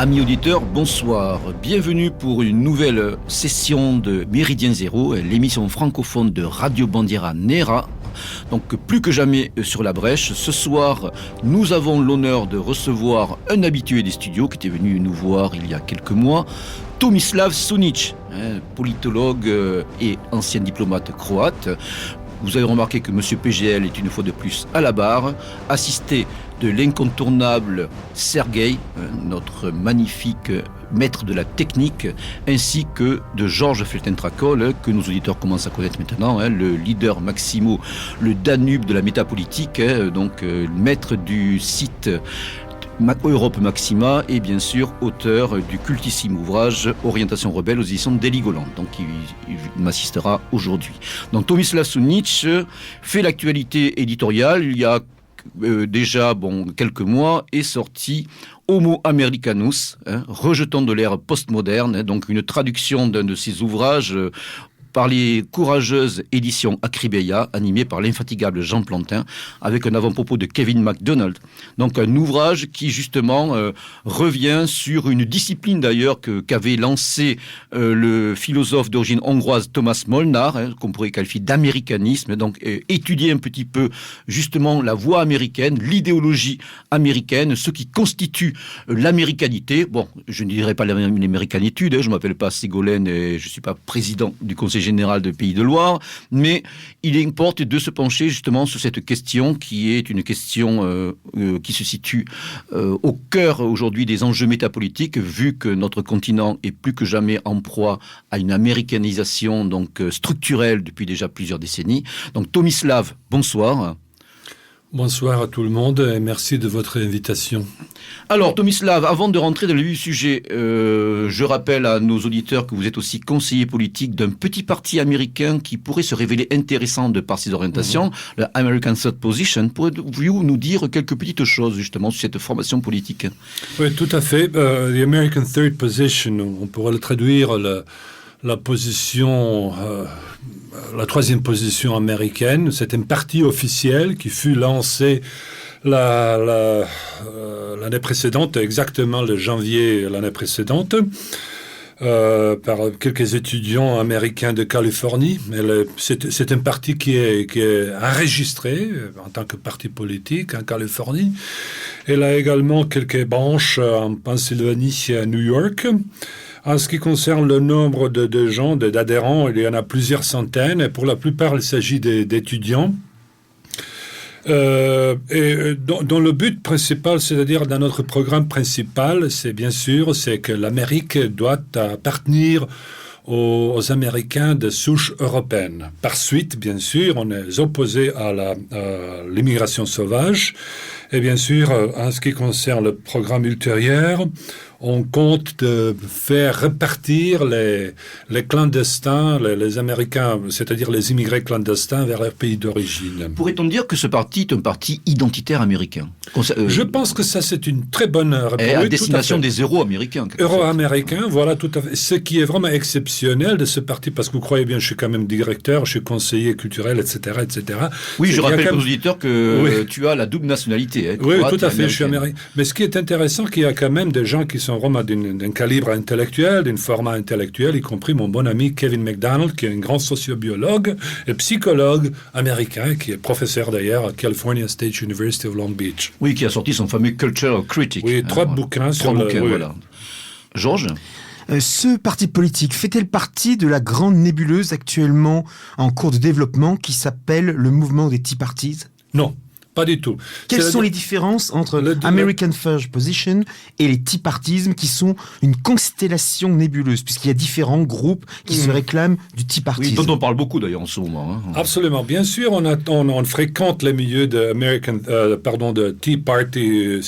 Amis auditeurs, bonsoir. Bienvenue pour une nouvelle session de Méridien Zéro, l'émission francophone de Radio Bandiera Nera. Donc plus que jamais sur la brèche. Ce soir, nous avons l'honneur de recevoir un habitué des studios qui était venu nous voir il y a quelques mois, Tomislav Sunic, politologue et ancien diplomate croate. Vous avez remarqué que M. PGL est une fois de plus à la barre, assisté de l'incontournable Sergueï, notre magnifique maître de la technique, ainsi que de Georges Feltentrakol, que nos auditeurs commencent à connaître maintenant, le leader Maximo, le Danube de la métapolitique, donc maître du site Europe Maxima et bien sûr auteur du cultissime ouvrage Orientation rebelle aux éditions d'Heligoland. Donc il m'assistera aujourd'hui. Donc Tomislav Sunic fait l'actualité éditoriale. Il y a déjà quelques mois est sorti Homo Americanus, rejetant de l'ère postmoderne, donc une traduction d'un de ses ouvrages par les courageuses éditions Acribeia, animées par l'infatigable Jean Plantin, avec un avant-propos de Kevin MacDonald. Donc un ouvrage qui justement revient sur une discipline d'ailleurs qu'avait lancé le philosophe d'origine hongroise Thomas Molnar, qu'on pourrait qualifier d'américanisme, donc étudier un petit peu justement la voie américaine, l'idéologie américaine, ce qui constitue l'américanité. Bon, je ne dirais pas l'américanitude, je ne m'appelle pas Ségolène et je ne suis pas président du Conseil général de Pays de Loire, mais il importe de se pencher justement sur cette question qui est une question qui se situe au cœur aujourd'hui des enjeux métapolitiques, vu que notre continent est plus que jamais en proie à une américanisation donc structurelle depuis déjà plusieurs décennies. Donc Tomislav, bonsoir. Bonsoir à tout le monde et merci de votre invitation. Alors Tomislav, avant de rentrer dans le vif du sujet, je rappelle à nos auditeurs que vous êtes aussi conseiller politique d'un petit parti américain qui pourrait se révéler intéressant de par ses orientations, le American Third Position. Pourriez-vous nous dire quelques petites choses justement sur cette formation politique? Oui, tout à fait. The American Third Position, on pourrait le traduire la position... la troisième position américaine, c'est un parti officiel qui fut lancé l'année précédente, exactement le janvier l'année précédente, par quelques étudiants américains de Californie. C'est un parti qui est enregistré en tant que parti politique en Californie. Elle a également quelques branches en Pennsylvanie et à New York. En ce qui concerne le nombre de gens, d'adhérents, il y en a plusieurs centaines. Et pour la plupart, il s'agit d'étudiants. Et dont le but principal, c'est-à-dire dans notre programme principal, c'est que l'Amérique doit appartenir aux Américains de souche européenne. Par suite, bien sûr, on est opposé à l'immigration sauvage. Et bien sûr, en ce qui concerne le programme ultérieur, on compte de faire repartir les clandestins, les Américains, c'est-à-dire les immigrés clandestins, vers leur pays d'origine. Pourrait-on dire que ce parti est un parti identitaire américain? Je pense que ça, c'est une très bonne réponse. Et à destination des euro-américains. Euro-américains, voilà, tout à fait. Ce qui est vraiment exceptionnel de ce parti, parce que vous croyez bien, je suis quand même directeur, je suis conseiller culturel, etc., etc. Oui, je rappelle aux auditeurs que tu as la double nationalité. Oui, tout à fait, je suis américain. Mais ce qui est intéressant, qu'il y a quand même des gens qui sont vraiment d'un calibre intellectuel, d'un format intellectuel, y compris mon bon ami Kevin MacDonald, qui est un grand sociobiologue et psychologue américain, qui est professeur d'ailleurs à California State University of Long Beach. Oui, qui a sorti son fameux Cultural Critic. Oui, trois bouquins sur le... Voilà. Georges ? Ce parti politique fait-elle partie de la grande nébuleuse actuellement en cours de développement qui s'appelle le mouvement des Tea Parties? Non. Pas du tout. Quelles sont les différences entre American First Position et les Tea Parties, qui sont une constellation nébuleuse, puisqu'il y a différents groupes qui se réclament du Tea Party? Oui, dont on parle beaucoup d'ailleurs en ce moment. Absolument. Bien sûr, on fréquente les milieux de Tea Party.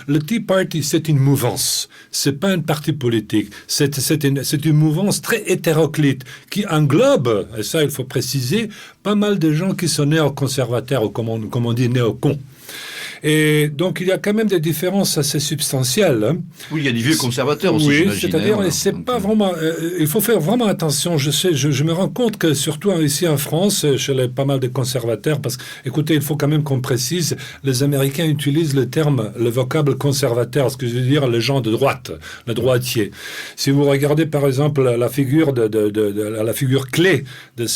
Le Tea Party, c'est une mouvance. C'est pas un parti politique. C'est une mouvance très hétéroclite qui englobe, et ça il faut préciser, pas mal de gens qui sont néoconservateurs, ou comme on dit néocons. Et donc, il y a quand même des différences assez substantielles. Hein. Oui, il y a des vieux conservateurs aussi, oui, j'imagine. C'est-à-dire, c'est pas vraiment... il faut faire vraiment attention. Je me rends compte que, surtout ici en France, chez pas mal de conservateurs, parce que, écoutez, il faut quand même qu'on précise, les Américains utilisent le vocable conservateur, ce que je veux dire, les gens de droite, le droitier. Si vous regardez, par exemple, la figure la figure clé de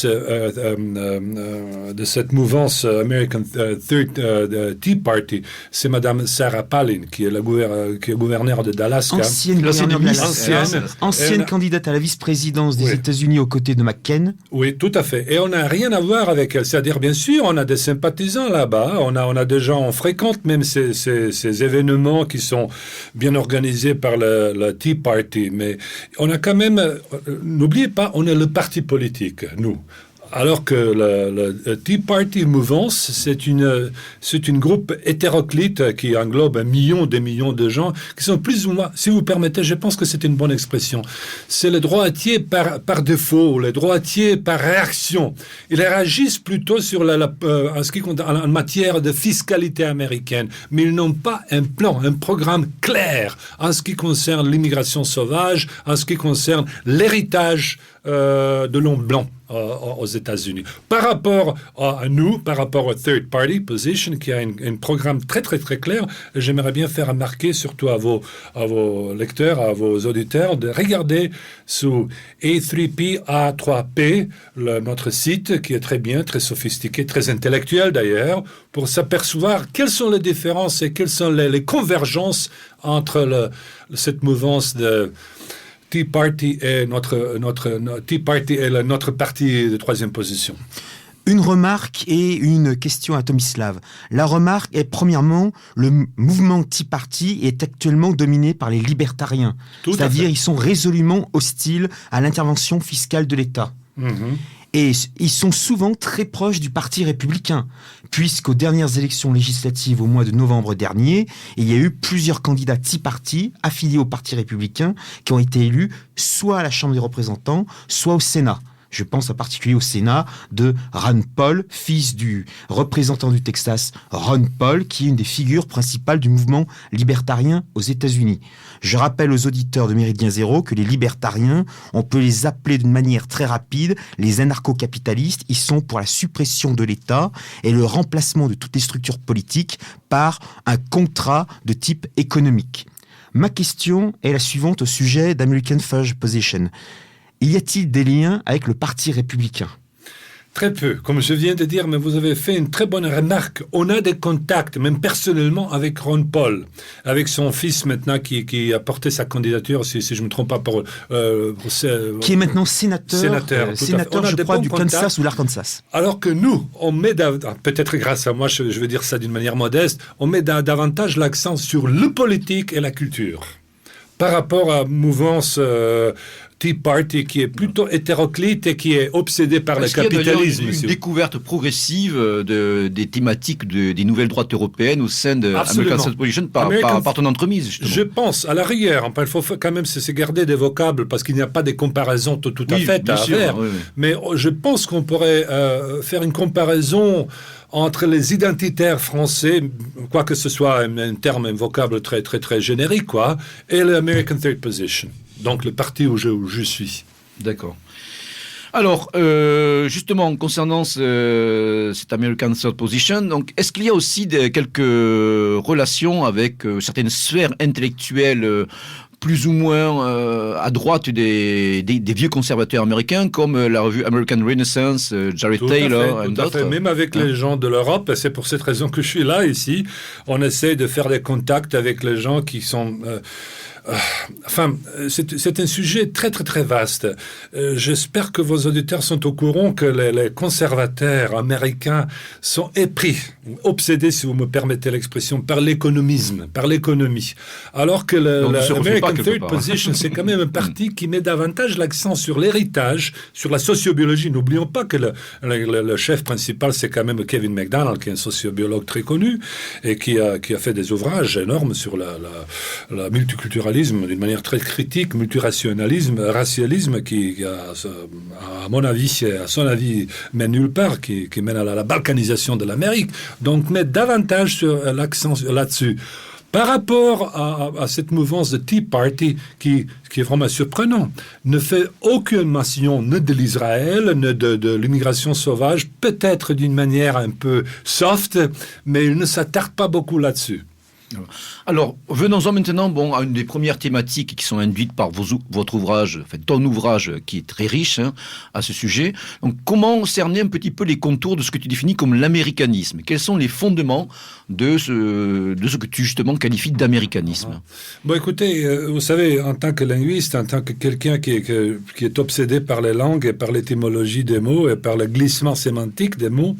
cette mouvance American Third Tea Party, c'est Madame Sarah Palin, qui est gouverneure de d'Alaska. Ancienne candidate à la vice-présidence des États-Unis aux côtés de McCain. Oui, tout à fait. Et on n'a rien à voir avec elle. C'est-à-dire, bien sûr, on a des sympathisants là-bas. On a des gens, on fréquente même ces événements qui sont bien organisés par la Tea Party. Mais on a quand même, n'oubliez pas, on est le parti politique, nous. Alors que le Tea Party mouvance, c'est une groupe hétéroclite qui englobe des millions de gens qui sont plus ou moins, si vous permettez, je pense que c'est une bonne expression. C'est les droitiers par défaut, les droitiers par réaction. Ils réagissent plutôt sur en matière de fiscalité américaine, mais ils n'ont pas un plan, un programme clair en ce qui concerne l'immigration sauvage, en ce qui concerne l'héritage de l'homme blanc aux États-Unis. Par rapport à nous, par rapport au Third Party Position, qui a un programme très, très, très clair, j'aimerais bien faire remarquer, surtout à vos lecteurs, à vos auditeurs, de regarder sous A3P, notre site, qui est très bien, très sophistiqué, très intellectuel d'ailleurs, pour s'apercevoir quelles sont les différences et quelles sont les convergences entre cette mouvance de Tea Party est notre parti de troisième position. Une remarque et une question à Tomislav. La remarque est, premièrement, le mouvement Tea Party est actuellement dominé par les libertariens. C'est-à-dire, ils sont résolument hostiles à l'intervention fiscale de l'État. Mm-hmm. Et ils sont souvent très proches du Parti républicain, puisqu'aux dernières élections législatives au mois de novembre dernier, il y a eu plusieurs candidats Tea Party affiliés au Parti républicain qui ont été élus soit à la Chambre des représentants, soit au Sénat. Je pense en particulier au Sénat de Rand Paul, fils du représentant du Texas, Ron Paul, qui est une des figures principales du mouvement libertarien aux États-Unis. Je rappelle aux auditeurs de Méridien Zéro que les libertariens, on peut les appeler d'une manière très rapide les anarcho-capitalistes. Ils sont pour la suppression de l'État et le remplacement de toutes les structures politiques par un contrat de type économique. Ma question est la suivante au sujet d'American Third Position. Y a-t-il des liens avec le Parti républicain ? Très peu. Comme je viens de dire, mais vous avez fait une très bonne remarque. On a des contacts, même personnellement, avec Ron Paul, avec son fils maintenant qui a porté sa candidature, si je ne me trompe pas, qui est maintenant sénateur je crois, du Kansas ou l'Arkansas. Alors que nous, on met, peut-être grâce à moi, je veux dire ça d'une manière modeste, on met davantage l'accent sur le politique et la culture. Par rapport à mouvance Tea Party qui est plutôt hétéroclite et qui est obsédée par le capitalisme. Une découverte progressive des thématiques des nouvelles droites européennes au sein de American Third Position par ton entremise, justement. Je pense, à l'arrière, il faut quand même se garder des vocables parce qu'il n'y a pas des comparaisons tout à fait à faire. Oui. Mais je pense qu'on pourrait faire une comparaison entre les identitaires français, quoi que ce soit un terme, un vocable très, très, très générique, et l'American Third Position. Donc le parti où je suis. D'accord. Alors, justement, concernant cette American Third Position, donc, est-ce qu'il y a aussi quelques relations avec certaines sphères intellectuelles plus ou moins à droite des vieux conservateurs américains, comme la revue American Renaissance, Jared Taylor et d'autres. Même avec les gens de l'Europe, et c'est pour cette raison que je suis là, ici, on essaie de faire des contacts avec les gens qui sont... c'est un sujet très, très, très vaste. J'espère que vos auditeurs sont au courant que les conservateurs américains sont épris, obsédés, si vous me permettez l'expression, par l'économisme, par l'économie. Alors que l'American Third Position, c'est quand même un parti qui met davantage l'accent sur l'héritage, sur la sociobiologie. N'oublions pas que le chef principal, c'est quand même Kevin McDonald, qui est un sociobiologue très connu et qui a fait des ouvrages énormes sur la multiculturalité multiracialisme d'une manière très critique, racialisme qui à mon avis, à son avis, mène nulle part, qui mène à la balkanisation de l'Amérique. Donc, mettre davantage sur l'accent là-dessus. Par rapport à cette mouvance de Tea Party, qui est vraiment surprenant, ne fait aucune mention ni de l'Israël, ni de l'immigration sauvage, peut-être d'une manière un peu soft, mais il ne s'attarde pas beaucoup là-dessus. Alors, venons-en maintenant à une des premières thématiques qui sont induites par votre ouvrage, enfin ton ouvrage qui est très riche à ce sujet. Donc, comment cerner un petit peu les contours de ce que tu définis comme l'américanisme ? Quels sont les fondements de ce que tu justement qualifies d'américanisme ? Bon, écoutez, vous savez, en tant que linguiste, en tant que quelqu'un qui est obsédé par les langues et par l'étymologie des mots et par le glissement sémantique des mots,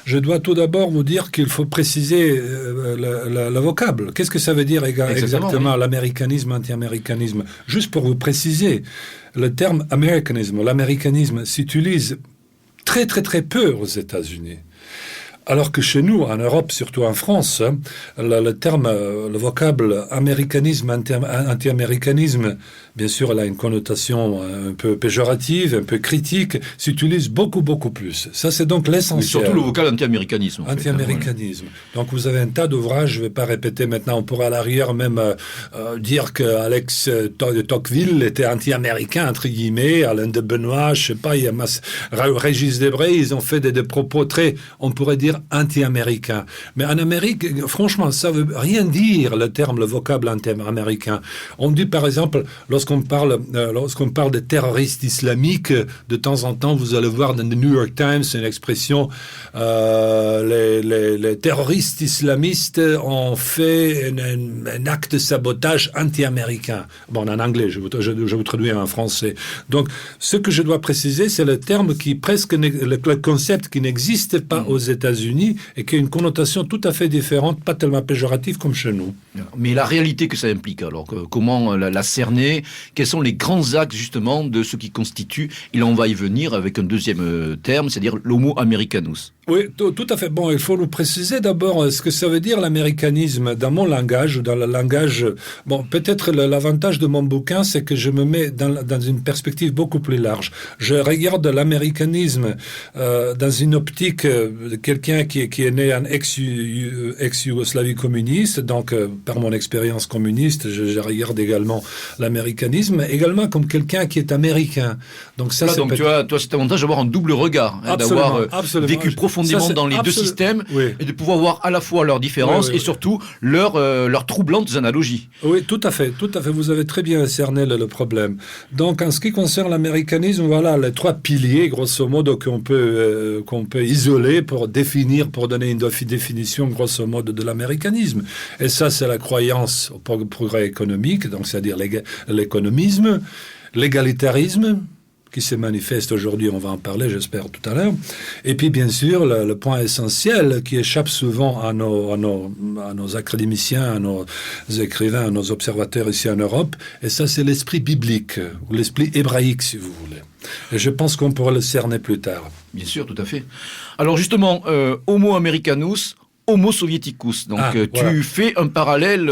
je dois tout d'abord vous dire qu'il faut préciser le vocable. Qu'est-ce que ça veut dire exactement oui. L'américanisme, anti-américanisme ? Juste pour vous préciser, le terme américanisme, l'américanisme s'utilise très très très peu aux États-Unis. Alors que chez nous, en Europe, surtout en France, le vocable américanisme, anti-américanisme, bien sûr, elle a une connotation un peu péjorative, un peu critique, s'utilise beaucoup, beaucoup plus. Ça, c'est donc l'essentiel. Mais surtout le vocable anti-américanisme. Anti-américanisme. Donc, vous avez un tas d'ouvrages, je ne vais pas répéter maintenant, on pourra à l'arrière même dire qu'Alex de Tocqueville était anti-américain, entre guillemets, Alain de Benoît, je ne sais pas, il y a Régis Debray, ils ont fait des propos très, on pourrait dire, anti-américain. Mais en Amérique, franchement, ça veut rien dire, le vocable anti-américain. On dit, par exemple, lorsqu'on parle de terroristes islamiques, de temps en temps, vous allez voir dans le New York Times une expression, les terroristes islamistes ont fait un acte de sabotage anti-américain. Bon, en anglais, je vous traduis en français. Donc, ce que je dois préciser, c'est le terme qui presque, le concept qui n'existe pas aux États-Unis et qui a une connotation tout à fait différente, pas tellement péjorative comme chez nous. Mais la réalité que ça implique, alors comment la cerner ? Quels sont les grands axes justement de ce qui constitue, et là on va y venir avec un deuxième terme, c'est-à-dire l'homo americanus. Oui, tout à fait. Bon, il faut nous préciser d'abord ce que ça veut dire l'américanisme dans mon langage, ou dans le langage... Bon, peut-être l'avantage de mon bouquin, c'est que je me mets dans une perspective beaucoup plus large. Je regarde l'américanisme dans une optique de quelqu'un qui est né en ex-Yougoslavie communiste, donc par mon expérience communiste, je regarde également l'américanisme, également comme quelqu'un qui est américain. Donc ça, donc tu as cet avantage d'avoir un double regard, d'avoir vécu profondément dans les deux systèmes, oui. Et de pouvoir voir à la fois leurs différences et surtout leurs troublantes analogies. Oui, tout à fait. Vous avez très bien cerné le problème. Donc, en ce qui concerne l'américanisme, voilà les trois piliers, grosso modo, qu'on peut isoler pour donner une définition, grosso modo, de l'américanisme. Et ça, c'est la croyance au progrès économique, donc c'est-à-dire l'économisme, l'égalitarisme, qui se manifeste aujourd'hui, on va en parler, j'espère, tout à l'heure. Et puis, bien sûr, le point essentiel qui échappe souvent à nos académiciens, à nos écrivains, à nos observateurs ici en Europe, et ça, c'est l'esprit biblique, ou l'esprit hébraïque, si vous voulez. Et je pense qu'on pourra le cerner plus tard. Bien sûr, tout à fait. Alors, justement, Homo Americanus, Homo Sovieticus. Donc, tu fais un parallèle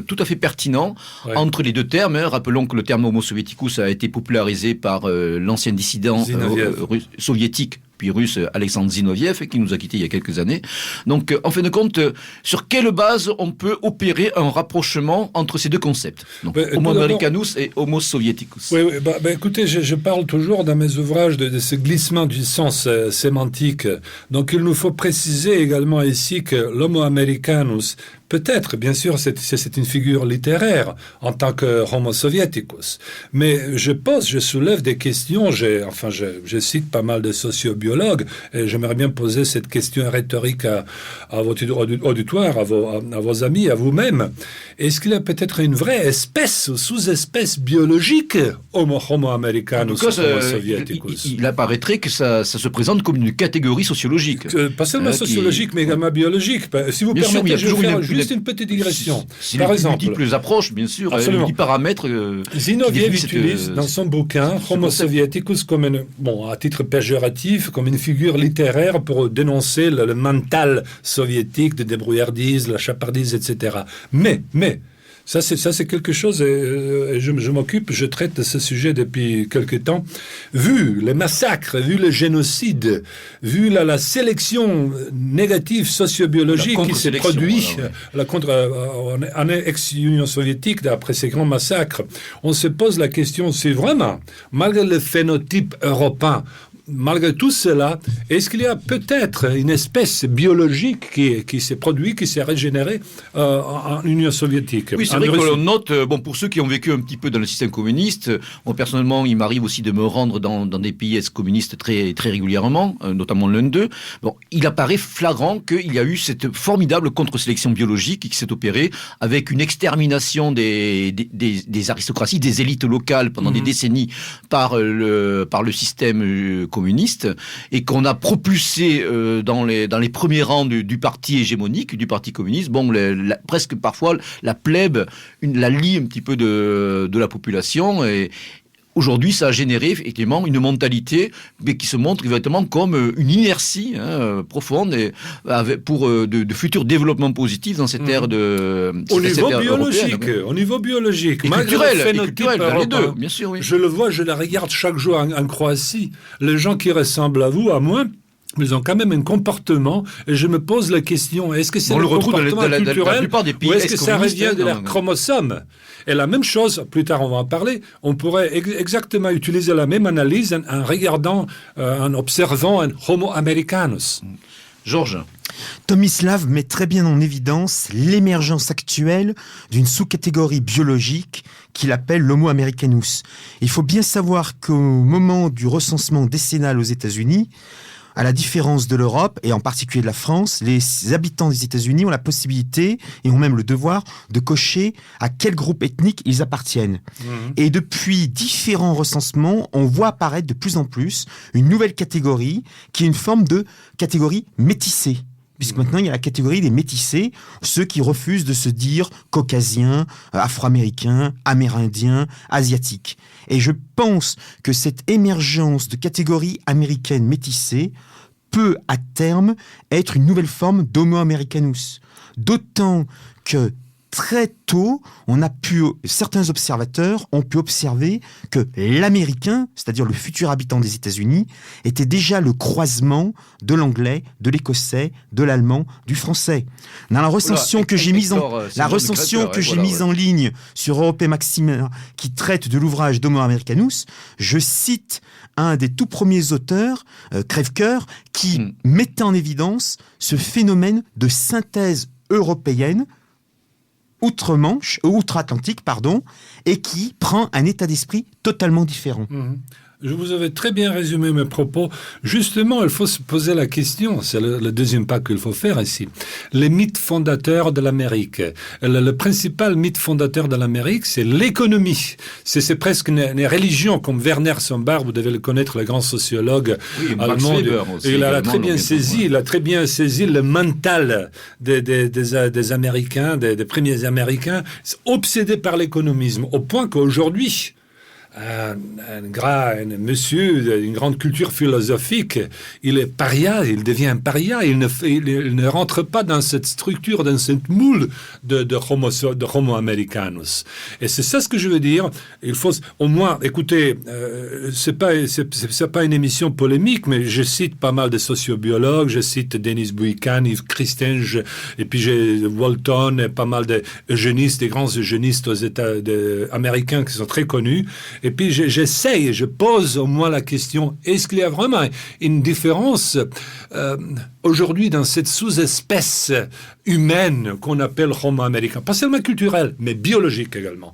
tout à fait pertinent entre les deux termes. Rappelons que le terme Homo Sovieticus a été popularisé par l'ancien dissident soviétique puis russe Alexandre Zinoviev, qui nous a quittés il y a quelques années. Donc, en fin de compte, sur quelle base on peut opérer un rapprochement entre ces deux concepts, donc, Homo Americanus et Homo Sovieticus? Oui, écoutez, je parle toujours dans mes ouvrages de ce glissement du sens sémantique. Donc, il nous faut préciser également ici que l'Homo Americanus, peut-être, bien sûr, c'est une figure littéraire en tant que Homo Sovieticus. Mais je soulève des questions. Je cite pas mal de sociobiologues et j'aimerais bien poser cette question rhétorique à votre auditoire, à vos amis, à vous-même. Est-ce qu'il y a peut-être une vraie espèce ou sous-espèce biologique Homo Americanus, Homo Sovieticus? Il apparaîtrait que ça se présente comme une catégorie sociologique. Pas seulement sociologique, mais également biologique. Si vous permettez, je vais faire juste une petite digression. Par exemple, multiples approches, bien sûr, multiparamètres. Zinoviev utilise dans son bouquin Homo Sovieticus comme à titre péjoratif, comme une figure littéraire pour dénoncer le mental soviétique de débrouillardise, la chapardise, etc. Mais Ça, c'est quelque chose, et je m'occupe, je traite de ce sujet depuis quelque temps. Vu les massacres, vu le génocide, vu la sélection négative sociobiologique qui s'est produite en ex-Union soviétique, d'après ces grands massacres, on se pose la question, c'est vraiment, malgré le phénotype européen, malgré tout cela, est-ce qu'il y a peut-être une espèce biologique qui s'est produite, qui s'est régénérée en Union soviétique? Oui, c'est vrai que l'on note, pour ceux qui ont vécu un petit peu dans le système communiste, personnellement, il m'arrive aussi de me rendre dans des pays ex-communistes très, très régulièrement, notamment l'un d'eux. Il apparaît flagrant qu'il y a eu cette formidable contre-sélection biologique qui s'est opérée avec une extermination des aristocraties, des élites locales pendant des décennies par le système communiste, et qu'on a propulsé dans les premiers rangs du parti hégémonique, du parti communiste, presque parfois la plèbe, la lie un petit peu de la population, et aujourd'hui, ça a généré effectivement une mentalité qui se montre véritablement comme une inertie profonde pour de futurs développements positifs dans cette ère au niveau biologique, et culturel, dans les deux, bien sûr. Oui. Je le vois, je la regarde chaque jour en Croatie. Les gens qui ressemblent à vous, à moi, ils ont quand même un comportement, et je me pose la question, est-ce que c'est le comportement culturel ou est-ce que ça revient de leur chromosome? Et la même chose, plus tard on va en parler, on pourrait exactement utiliser la même analyse en regardant, en observant un Homo americanus. Georges. Tomislav met très bien en évidence l'émergence actuelle d'une sous-catégorie biologique qu'il appelle l'Homo americanus. Il faut bien savoir qu'au moment du recensement décennal aux États-Unis, à la différence de l'Europe, et en particulier de la France, les habitants des États-Unis ont la possibilité, et ont même le devoir, de cocher à quel groupe ethnique ils appartiennent. Et depuis différents recensements, on voit apparaître de plus en plus une nouvelle catégorie, qui est une forme de catégorie métissée. Puisque maintenant, il y a la catégorie des métissés, ceux qui refusent de se dire caucasiens, afro-américains, amérindiens, asiatiques. Et je pense que cette émergence de catégories américaines métissées peut, à terme, être une nouvelle forme d'Homo americanus. D'autant que très tôt, certains observateurs ont pu observer que l'Américain, c'est-à-dire le futur habitant des États-Unis, était déjà le croisement de l'anglais, de l'écossais, de l'allemand, du français. Dans la recension que j'ai mise en ligne sur Europe Maxima, qui traite de l'ouvrage d'Homo Americanus, je cite un des tout premiers auteurs, Crèvecoeur, qui mettait en évidence ce phénomène de synthèse européenne outre-Atlantique, et qui prend un état d'esprit totalement différent. Je vous avais très bien résumé mes propos. Justement, il faut se poser la question, c'est le deuxième pas qu'il faut faire ici. Les mythes fondateurs de l'Amérique. Le principal mythe fondateur de l'Amérique, c'est l'économie. C'est presque une religion, comme Werner Sombart, vous devez le connaître, le grand sociologue allemand. Il a très bien saisi le mental des Américains, des premiers Américains, obsédés par l'économisme, au point qu'aujourd'hui, un monsieur, une grande culture philosophique, il est paria, il devient un paria, il ne rentre pas dans cette structure, dans cette moule de Homo Americanus. Et c'est ça ce que je veux dire. Il faut au moins, écoutez, c'est pas une émission polémique, mais je cite pas mal de sociobiologues, je cite Denis Buikan, Yves Christenge, et puis j'ai Walton, et pas mal d'eugénistes, des grands eugénistes aux États américains qui sont très connus. Et puis j'essaye, je pose au moins la question, est-ce qu'il y a vraiment une différence aujourd'hui dans cette sous-espèce humaine qu'on appelle Homo américain, pas seulement culturelle, mais biologique également.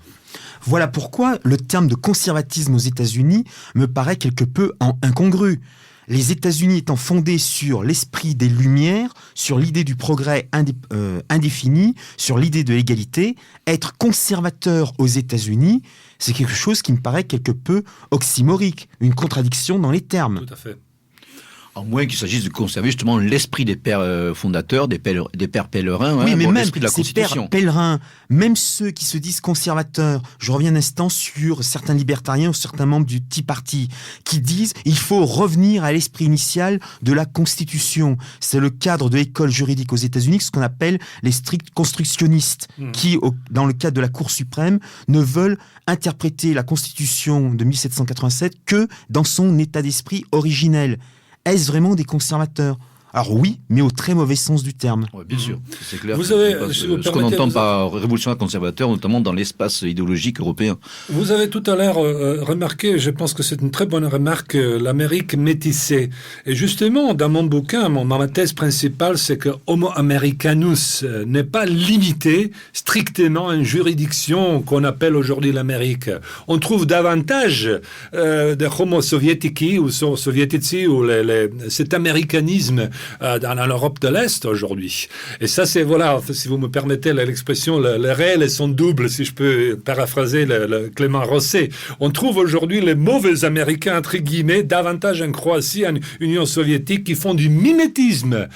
Voilà pourquoi le terme de conservatisme aux États-Unis me paraît quelque peu incongru. Les États-Unis étant fondés sur l'esprit des Lumières, sur l'idée du progrès indéfini, sur l'idée de l'égalité, être conservateur aux États-Unis, c'est quelque chose qui me paraît quelque peu oxymorique, une contradiction dans les termes. Tout à fait. À moins qu'il s'agisse de conserver justement l'esprit des pères fondateurs, des pères pèlerins, oui, mais même l'esprit de la ces Constitution. pères pèlerins, même ceux qui se disent conservateurs, je reviens un instant sur certains libertariens ou certains membres du Tea Party, qui disent il faut revenir à l'esprit initial de la Constitution. C'est le cadre de l'école juridique aux États-Unis, ce qu'on appelle les stricts constructionnistes, qui, dans le cadre de la Cour suprême, ne veulent interpréter la Constitution de 1787 que dans son état d'esprit originel. Est-ce vraiment des conservateurs ? Alors oui, mais au très mauvais sens du terme. Ouais, bien sûr, c'est clair. Vous avez, ce qu'on entend par révolutionnaire conservateur, notamment dans l'espace idéologique européen. Vous avez tout à l'heure remarqué, je pense que c'est une très bonne remarque, l'Amérique métissée. Et justement, dans mon bouquin, ma thèse principale, c'est que Homo americanus n'est pas limité strictement à une juridiction qu'on appelle aujourd'hui l'Amérique. On trouve davantage de Homo sovietici ou sovietici ou cet américanisme dans l'Europe de l'Est aujourd'hui. Et ça, c'est, voilà, si vous me permettez l'expression, le réel sont doubles, si je peux paraphraser le Clément Rosset. On trouve aujourd'hui les mauvais Américains, entre guillemets, davantage en Croatie, en Union soviétique, qui font du mimétisme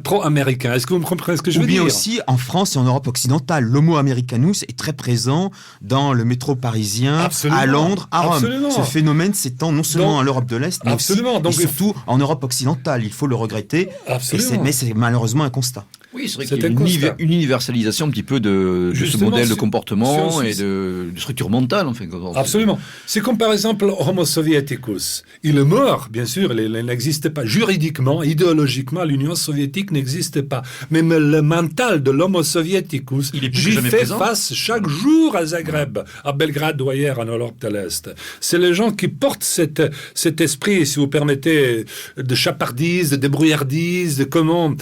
pro-américain. Est-ce que vous me comprenez ce que je veux dire ? Ou bien aussi, en France et en Europe occidentale, l'homo americanus est très présent dans le métro parisien, absolument, à Londres, à Rome. Absolument. Ce phénomène s'étend non seulement en Europe de l'Est, mais absolument. aussi, et surtout en Europe occidentale. Il faut le regretter. Mais c'est malheureusement un constat. Oui, c'est vrai qu'il y a une universalisation un petit peu de ce modèle de comportement et de structure mentale. Enfin, absolument. C'est comme par exemple Homo soviéticus. Il est mort, bien sûr, il n'existe pas. Juridiquement, idéologiquement, l'Union soviétique n'existe pas. Mais le mental de l'Homo soviéticus, j'y fais face chaque jour à Zagreb, à Belgrade ou ailleurs en Europe de l'Est. C'est les gens qui portent cet esprit, si vous permettez, de chapardise, de débrouillardise, de comment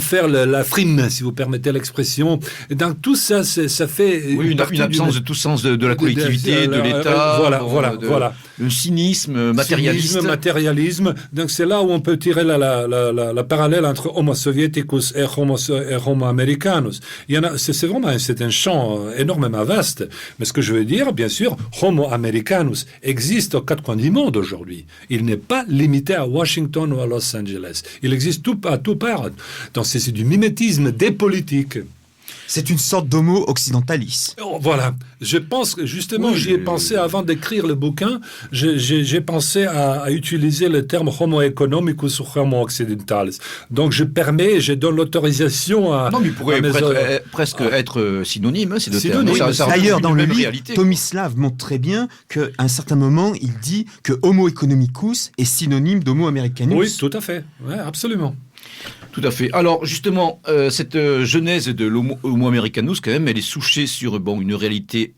faire la frime, si vous permettez l'expression. Et dans tout ça, ça fait... Oui, une absence de tout sens de la collectivité, de l'État, voilà. Le cynisme, matérialisme. Donc c'est là où on peut tirer la parallèle entre Homo soviéticus et Homo americanus. C'est vraiment c'est un champ énormément vaste. Mais ce que je veux dire, bien sûr, Homo americanus existe aux quatre coins du monde aujourd'hui. Il n'est pas limité à Washington ou à Los Angeles. Il existe à tout part. Donc c'est du mimétisme des politiques. C'est une sorte d'homo occidentalis. Voilà. Je pense que justement, j'y ai pensé avant d'écrire le bouquin. J'ai pensé à utiliser le terme homo economicus ou homo occidentalis. Donc je donne l'autorisation à... Non, mais il pourrait presque être synonyme, ces deux termes. D'ailleurs, dans le livre, Tomislav montre très bien qu'à un certain moment, il dit que homo economicus est synonyme d'homo americanus. Oui, tout à fait. Ouais, absolument. Tout à fait. Alors justement, cette genèse de l'homo americanus, quand même, elle est souchée sur une réalité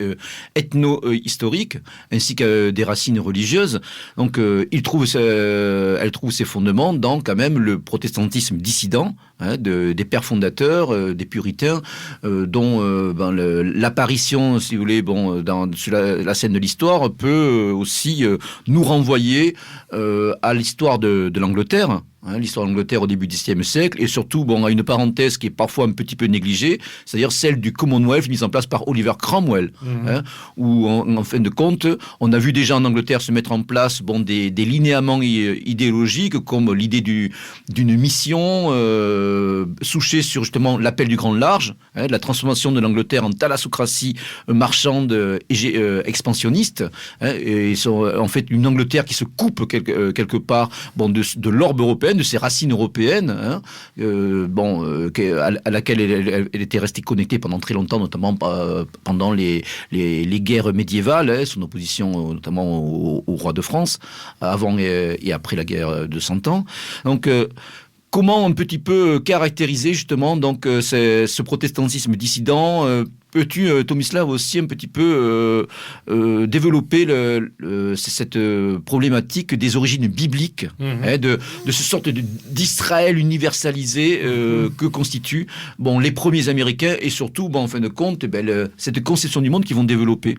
ethno-historique, ainsi que des racines religieuses. Donc, elle trouve ses fondements dans quand même le protestantisme dissident, des pères fondateurs, des puritains, dont l'apparition, si vous voulez, sur la scène de l'histoire peut aussi nous renvoyer à l'histoire de l'Angleterre. L'histoire d'Angleterre au début du XXe siècle, et surtout à une parenthèse qui est parfois un petit peu négligée, c'est-à-dire celle du Commonwealth mise en place par Oliver Cromwell, où en fin de compte, on a vu déjà en Angleterre se mettre en place des linéaments idéologiques comme l'idée d'une mission souchée sur justement l'appel du grand large, la transformation de l'Angleterre en thalassocratie marchande et expansionniste, et en fait une Angleterre qui se coupe quelque part de l'orbe européen, de ses racines européennes, à laquelle elle était restée connectée pendant très longtemps, notamment pendant les guerres médiévales, son opposition notamment au roi de France, avant et après la guerre de 100 ans. Donc, comment un petit peu caractériser justement ce protestantisme dissident Peux-tu, Tomislav, aussi un petit peu développer cette problématique des origines bibliques, de ce sorte d'Israël universalisé que constituent les premiers Américains et surtout, en fin de compte, cette conception du monde qu'ils vont développer?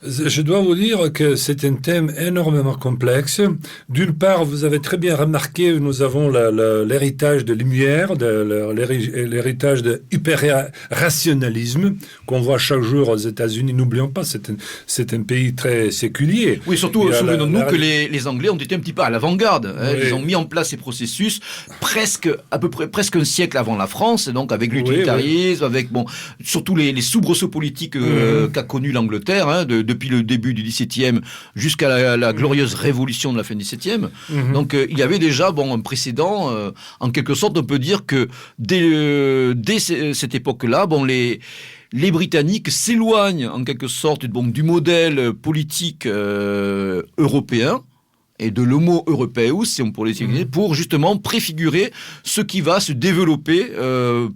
Je dois vous dire que c'est un thème énormément complexe. D'une part, vous avez très bien remarqué, nous avons l'héritage de Lumière, l'héritage de hyper-rationalisme qu'on voit chaque jour aux États-Unis. N'oublions pas, c'est un pays très séculier. Oui, surtout, souvenons-nous que les Anglais ont été un petit peu à l'avant-garde. Hein. Oui. Ils ont mis en place ces processus presque un siècle avant la France, donc avec l'utilitarisme, avec surtout les soubresauts politiques qu'a connu l'Angleterre, hein, depuis le début du XVIIe jusqu'à la glorieuse révolution de la fin du XVIIe. Donc il y avait déjà un précédent. En quelque sorte, on peut dire que dès cette époque-là, les Britanniques s'éloignent en quelque sorte du modèle politique européen et de l'homo europaeus, si on pourrait l'utiliser, pour justement préfigurer ce qui va se développer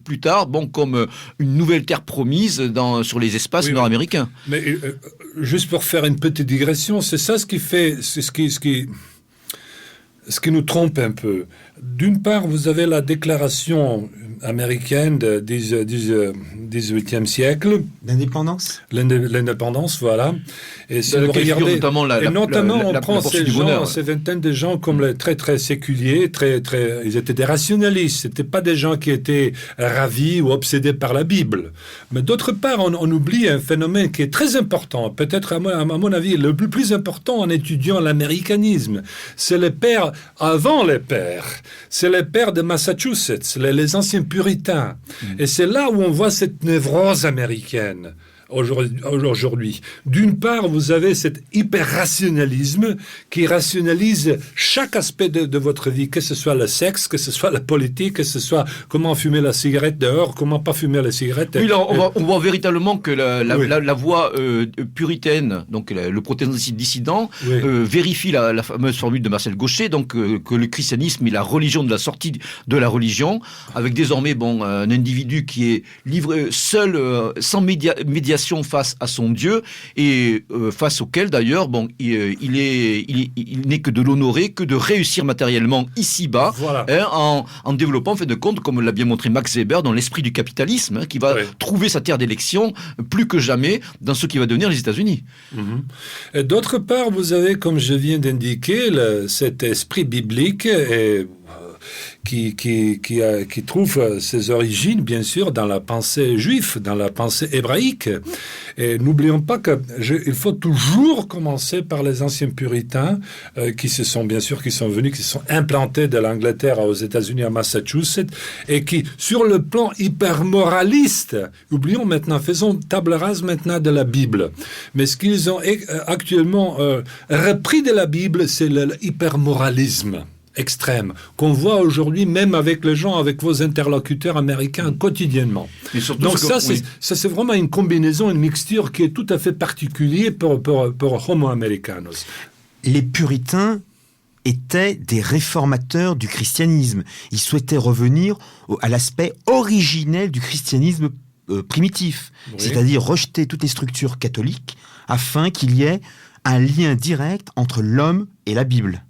plus tard, comme une nouvelle terre promise sur les espaces nord-américains. Mais juste pour faire une petite digression, c'est ça ce qui fait, ce qui nous trompe un peu. D'une part, vous avez la déclaration américaine du XVIIIe siècle. L'indépendance ? L'indépendance, voilà. Et si vous regardez, notamment, on prend ces vingtaines de gens comme les très, très séculiers, ils étaient des rationalistes. C'était pas des gens qui étaient ravis ou obsédés par la Bible. Mais d'autre part, on oublie un phénomène qui est très important, peut-être à mon avis, le plus important en étudiant l'américanisme. C'est les pères avant les pères. C'est les pères de Massachusetts, les anciens puritains. Et c'est là où on voit cette névrose américaine aujourd'hui. D'une part, vous avez cet hyper-rationalisme qui rationalise chaque aspect de votre vie, que ce soit le sexe, que ce soit la politique, que ce soit comment fumer la cigarette dehors, comment pas fumer la cigarette. Oui, là, on voit véritablement que la voie puritaine, donc le protestantisme dissident, vérifie la fameuse formule de Marcel Gauchet, donc que le christianisme est la religion de la sortie de la religion, avec désormais un individu qui est livré seul, sans médiation face à son Dieu, et face auquel d'ailleurs il n'est que de l'honorer, que de réussir matériellement ici-bas, voilà. En développant, en fin de compte, comme l'a bien montré Max Weber, dans l'esprit du capitalisme, qui va trouver sa terre d'élection plus que jamais dans ce qui va devenir les États-Unis. Et d'autre part, vous avez, comme je viens d'indiquer, cet esprit biblique qui trouve ses origines, bien sûr, dans la pensée juive, dans la pensée hébraïque. Et n'oublions pas qu'il faut toujours commencer par les anciens puritains qui sont venus, qui se sont implantés de l'Angleterre aux États-Unis, à Massachusetts, et qui, sur le plan hyper-moraliste, faisons table rase maintenant de la Bible. Mais ce qu'ils ont actuellement repris de la Bible, c'est l'hyper-moralisme extrême, qu'on voit aujourd'hui même avec les gens, avec vos interlocuteurs américains quotidiennement. Donc ça, c'est vraiment une combinaison, une mixture qui est tout à fait particulière pour Homo Americanos. Les puritains étaient des réformateurs du christianisme. Ils souhaitaient revenir à l'aspect originel du christianisme primitif, c'est-à-dire rejeter toutes les structures catholiques afin qu'il y ait un lien direct entre l'homme et la Bible.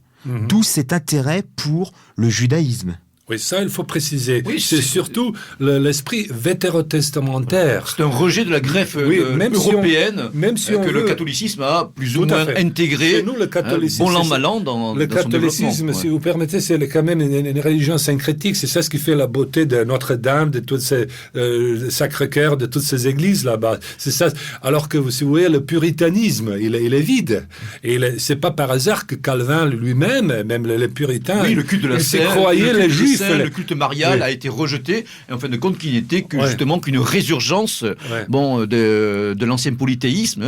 D'où cet intérêt pour le judaïsme. Oui, ça, il faut préciser. Oui, c'est surtout l'esprit vétérotestamentaire. C'est un rejet de la greffe européenne que le catholicisme a plus ou moins intégré. Chez nous, le catholicisme, bon an, mal an, dans le catholicisme, si vous permettez, c'est quand même une religion syncrétique. C'est ça ce qui fait la beauté de Notre-Dame, de toutes ces Sacré-Cœur, de toutes ces églises là-bas. C'est ça. Alors que, si vous voyez, le puritanisme, il est vide. Et c'est pas par hasard que Calvin lui-même, même les puritains, le culte de la se croyaient les juifs. Le culte marial a été rejeté, et en fin de compte, qu'il n'était justement qu'une résurgence de l'ancien polythéisme,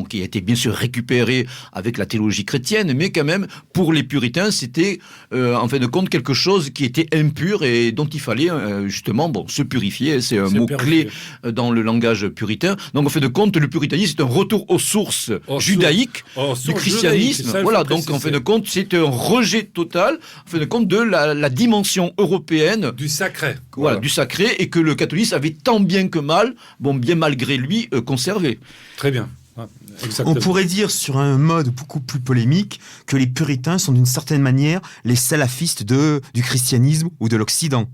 qui a été bien sûr récupéré avec la théologie chrétienne, mais quand même, pour les puritains, c'était en fin de compte quelque chose qui était impur et dont il fallait justement se purifier. C'est un mot-clé dans le langage puritain. Donc en fin de compte, le puritanisme, c'est un retour aux sources judaïques du christianisme. Donc en fin de compte, c'est un rejet total, en fin de compte, de la dimension européenne du sacré, du sacré, et que le catholicisme avait tant bien que mal, bien malgré lui, conservé. Très bien. Exactement. On pourrait dire sur un mode beaucoup plus polémique que les puritains sont d'une certaine manière les salafistes du christianisme ou de l'Occident.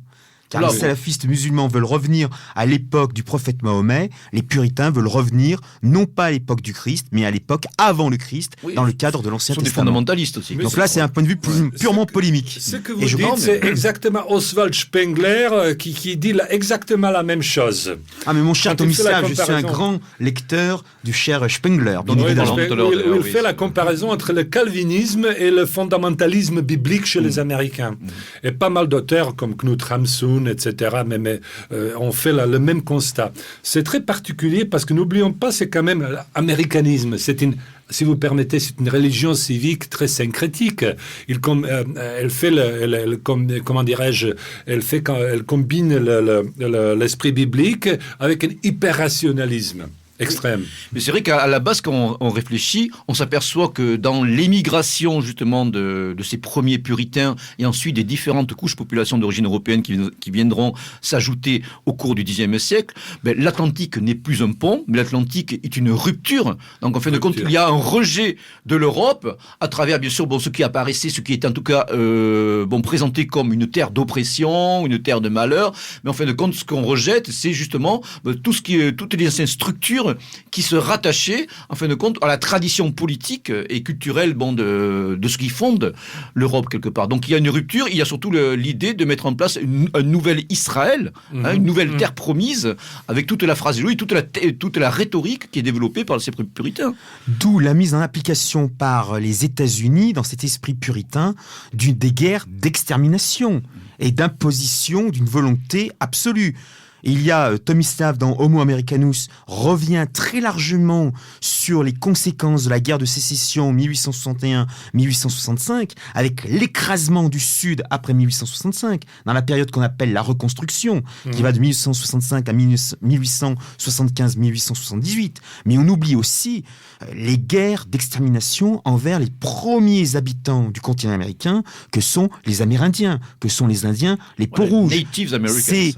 Car les salafistes musulmans veulent revenir à l'époque du prophète Mahomet, les puritains veulent revenir non pas à l'époque du Christ, mais à l'époque avant le Christ, dans le cadre de l'Ancien Testament. Ce sont des fondamentalistes aussi. Donc là, c'est un point de vue purement polémique. Ce que vous dites, c'est exactement Oswald Spengler qui dit exactement la même chose. Ah, mais mon cher Tomislav, je suis un grand lecteur du cher Spengler. Donc, il fait la comparaison entre le calvinisme et le fondamentalisme biblique chez les Américains. Et pas mal d'auteurs comme Knut Hamsun, etc., mais on fait le même constat. C'est très particulier parce que n'oublions pas, c'est quand même l'américanisme. Si vous permettez, c'est une religion civique très syncrétique. Elle fait comment dirais-je, elle combine l'esprit biblique avec un hyper-rationalisme extrême. Mais c'est vrai qu'à la base, quand on réfléchit, on s'aperçoit que dans l'émigration justement de ces premiers puritains et ensuite des différentes couches de population d'origine européenne qui viendront s'ajouter au cours du Xe siècle, l'Atlantique n'est plus un pont, mais l'Atlantique est une rupture. Donc en fin de compte, il y a un rejet de l'Europe à travers bien sûr ce qui apparaissait, ce qui est en tout cas présenté comme une terre d'oppression, une terre de malheur. Mais en fin de compte, ce qu'on rejette, c'est justement toutes les anciennes structures qui se rattachaient, en fin de compte, à la tradition politique et culturelle de ce qui fonde l'Europe, quelque part. Donc il y a une rupture, il y a surtout l'idée de mettre en place un nouvel Israël, une nouvelle terre promise, avec toute la phraséologie, toute la rhétorique qui est développée par ces puritains. D'où la mise en application par les États-Unis, dans cet esprit puritain, des guerres d'extermination et d'imposition d'une volonté absolue. Il y a Tomislav dans Homo Americanus revient très largement sur les conséquences de la guerre de sécession 1861-1865 avec l'écrasement du Sud après 1865 dans la période qu'on appelle la reconstruction qui va de 1865 à 1875-1878. Mais on oublie aussi les guerres d'extermination envers les premiers habitants du continent américain que sont les Amérindiens, que sont les Indiens, les Peaux-Rouges. Ces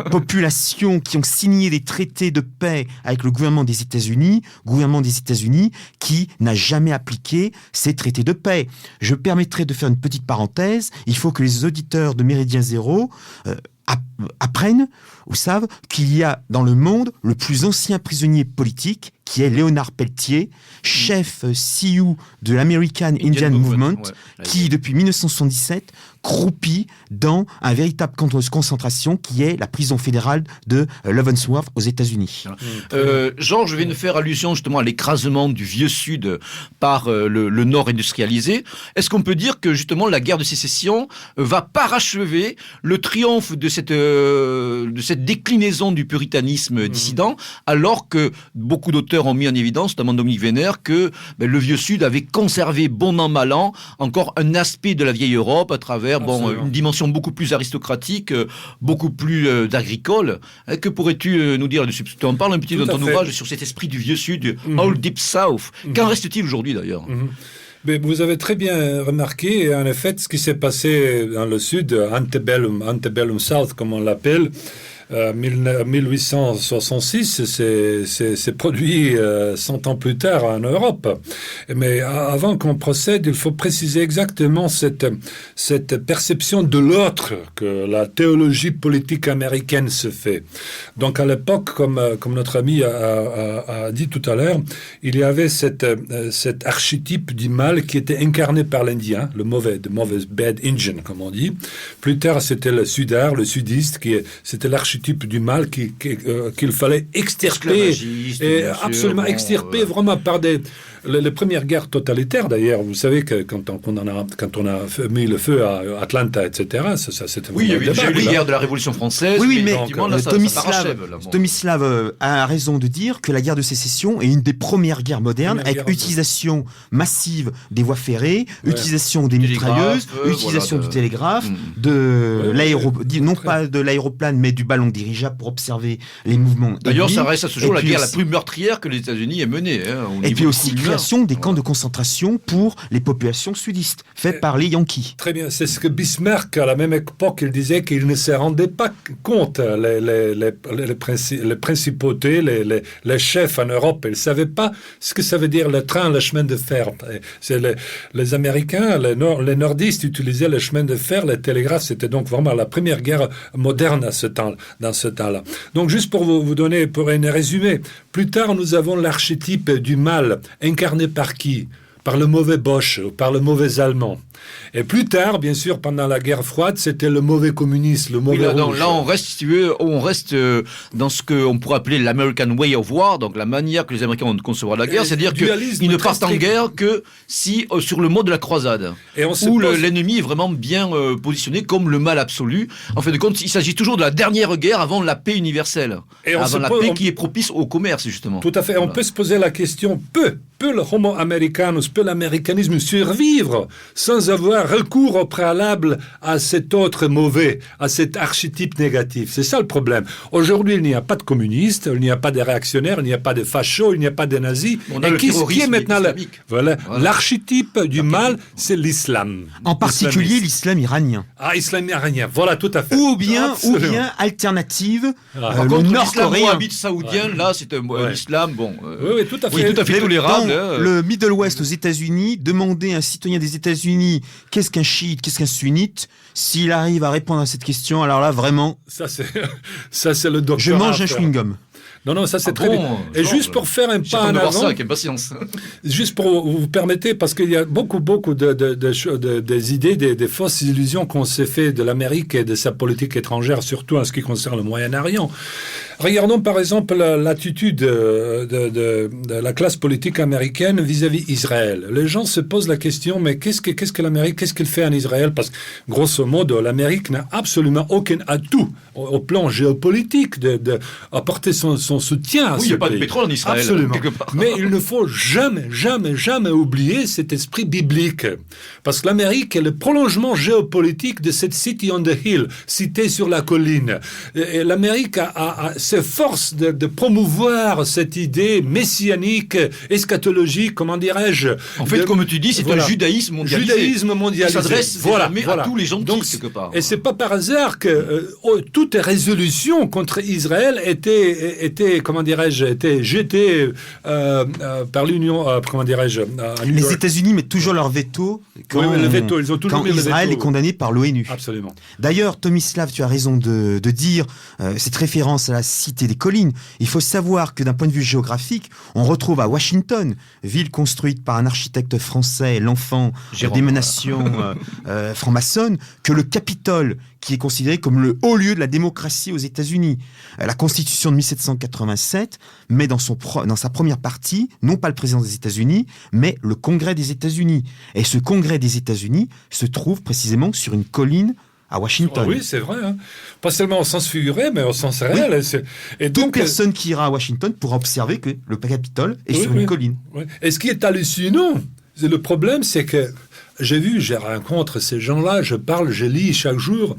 populations qui ont signé des traités de paix avec le gouvernement des États-Unis qui n'a jamais appliqué ces traités de paix. Je permettrai de faire une petite parenthèse. Il faut que les auditeurs de Méridien Zéro apprennent ou savent qu'il y a dans le monde le plus ancien prisonnier politique qui est Léonard Peltier, chef CEO de l'American Indian Movement, qui depuis 1977 croupit dans un véritable camp de concentration qui est la prison fédérale de Leavenworth aux États-Unis. Georges vient de faire allusion justement à l'écrasement du vieux Sud par le Nord industrialisé. Est-ce qu'on peut dire que justement la guerre de sécession va parachever le triomphe de cette déclinaison du puritanisme dissident, alors que beaucoup d'auteurs ont mis en évidence, notamment Dominique Vénère, que le vieux Sud avait conservé bon an mal an encore un aspect de la vieille Europe à travers une dimension beaucoup plus aristocratique, beaucoup plus agricole. Que pourrais-tu nous dire là-dessus? Tu en parles un petit peu dans ton ouvrage sur cet esprit du vieux Sud, Old Deep South. Qu'en reste-t-il aujourd'hui d'ailleurs? Mais vous avez très bien remarqué, en effet, ce qui s'est passé dans le Sud, Antebellum South, comme on l'appelle, 1866, c'est produit 100 ans plus tard en Europe. Mais avant qu'on procède, il faut préciser exactement cette perception de l'autre que la théologie politique américaine se fait. Donc à l'époque, comme notre ami a dit tout à l'heure, il y avait cet archétype du mal qui était incarné par l'Indien, le mauvais bad Indian, comme on dit. Plus tard, c'était le sudard, le sudiste, c'était l'archétype du mal qu'il fallait extirper, et absolument extirper vraiment par les premières guerres totalitaires, d'ailleurs. Vous savez que quand on a mis le feu à Atlanta, etc., c'était... Oui, il y a eu déjà les guerres de la Révolution française. Oui, mais Tomislav a raison de dire que la guerre de sécession est une des premières guerres modernes, avec utilisation massive des voies ferrées, utilisation des mitrailleuses, utilisation du télégraphe, non pas de l'aéroplane, mais du ballon dirigeable pour observer les mouvements. D'ailleurs, ça reste à ce jour la guerre la plus meurtrière que les États-Unis aient menée. Et puis aussi création des camps de concentration pour les populations sudistes, faits par les Yankees. Très bien, c'est ce que Bismarck, à la même époque, il disait qu'il ne se rendait pas compte, les principautés, les chefs en Europe, ils ne savaient pas ce que ça veut dire le train, le chemin de fer. C'est les Américains, les nordistes utilisaient le chemin de fer, le télégraphe, c'était donc vraiment la première guerre moderne dans ce temps-là. Donc juste pour vous donner, pour un résumé, plus tard nous avons l'archétype du mal, incarné par qui ? Par le mauvais Bosch, par le mauvais Allemand. Et plus tard, bien sûr, pendant la guerre froide, c'était le mauvais communiste, le mauvais rouge. Là, on reste, si tu veux, dans ce qu'on pourrait appeler l'American Way of War, donc la manière que les Américains ont de concevoir la guerre, c'est-à-dire qu'ils ne partent en guerre que si sur le mode de la croisade, où l'ennemi est vraiment bien positionné comme le mal absolu. En fin de compte, il s'agit toujours de la dernière guerre avant la paix universelle, avant la paix qui est propice au commerce, justement. Tout à fait. Voilà. On peut se poser la question, peut le homo americanus, peut l'américanisme survivre sans avoir recours au préalable à cet autre mauvais, à cet archétype négatif. C'est ça le problème. Aujourd'hui, il n'y a pas de communistes, il n'y a pas de réactionnaires, il n'y a pas de fachos, il n'y a pas de nazis. Et qui est maintenant l'archétype du mal, c'est l'islam. En particulier l'islam iranien. Islam iranien, voilà, tout à fait. Ou bien alternative, le nord-coréen. Saoudien, là, c'est un islam, oui, tout à fait. Tout à fait tolérable. Le Middle West aux États-Unis, demander à un citoyen des États-Unis qu'est-ce qu'un chiite, qu'est-ce qu'un sunnite, s'il arrive à répondre à cette question, alors là vraiment, ça c'est le docteur. Je mange un chewing-gum. Non, ça c'est très bien. Et juste pour faire un pas en avant, ça avec impatience. Juste pour vous permettez, parce qu'il y a beaucoup des idées, des fausses illusions qu'on s'est fait de l'Amérique et de sa politique étrangère, surtout en ce qui concerne le Moyen-Orient. Regardons par exemple l'attitude de la classe politique américaine vis-à-vis Israël. Les gens se posent la question, mais qu'est-ce que l'Amérique, qu'est-ce qu'elle fait en Israël? Parce que grosso modo, l'Amérique n'a absolument aucun atout au plan géopolitique d'apporter son soutien à ce pays. Il n'y a pas de pétrole en Israël. Absolument. Mais il ne faut jamais oublier cet esprit biblique. Parce que l'Amérique est le prolongement géopolitique de cette city on the hill, cité sur la colline. Et l'Amérique s'efforce de promouvoir cette idée messianique, eschatologique, comment dirais-je. En fait, comme tu dis, c'est un judaïsme mondialisé. Judaïsme mondialisé. Qui s'adresse à tous les gens quelque part. Et c'est pas par hasard que toute résolution contre Israël était comment dirais-je, était jetée par l'Union, comment dirais-je. Les États-Unis mettent toujours leur veto quand, le veto. Ils ont toujours mis Israël est condamné par l'ONU. Absolument. D'ailleurs, Tomislav, tu as raison de dire cette référence à la cité des collines. Il faut savoir que d'un point de vue géographique, on retrouve à Washington, ville construite par un architecte français, l'enfant d'émanation franc-maçonne, que le Capitole, qui est considéré comme le haut lieu de la démocratie aux États-Unis. La Constitution de 1787 met dans sa première partie, non pas le président des États-Unis, mais le Congrès des États-Unis. Et ce Congrès des États-Unis se trouve précisément sur une colline à Washington. Oui, c'est vrai. Hein. Pas seulement au sens figuré, mais au sens réel. Oui. Et donc, toute personne qui ira à Washington pourra observer que le Capitole est sur une colline. Oui. Et ce qui est hallucinant, le problème, c'est que je rencontre ces gens-là, je parle, je lis chaque jour.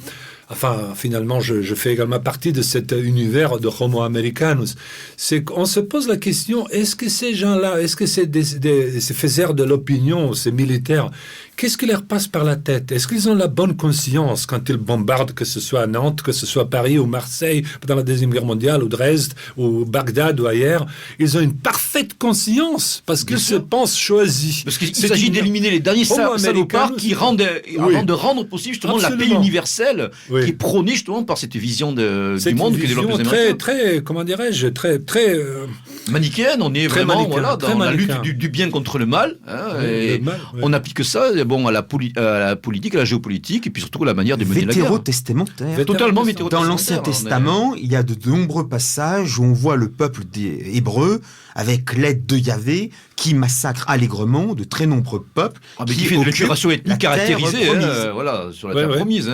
Enfin, finalement, je fais également partie de cet univers de Homo Americanus. C'est qu'on se pose la question, est-ce que ces gens-là, est-ce que c'est ces faiseurs de l'opinion, ces militaires, qu'est-ce qui leur passe par la tête? Est-ce qu'ils ont la bonne conscience quand ils bombardent, que ce soit à Nantes, que ce soit à Paris ou Marseille, dans la Deuxième Guerre mondiale, ou Dresde, ou Bagdad, ou ailleurs? Ils ont une parfaite conscience, parce qu'ils se pensent choisis. Parce qu'il s'agit d'éliminer les derniers salopards qui avant de rendre possible justement la paix universelle, qui est prônée justement par cette vision du monde que développent les Américains. Très, comment dirais-je, très manichéenne. On est vraiment dans la lutte du bien contre le mal. On applique ça à la politique, à la géopolitique, et puis surtout à la manière de mener la guerre. Vétérotestamentaire. Totalement vétérotestamentaire. Dans l'Ancien Testament, il y a de nombreux passages où on voit le peuple des Hébreux, avec l'aide de Yahvé, qui massacre allègrement de très nombreux peuples. Qui fait de l'épuration ethnique caractérisée sur la terre promise.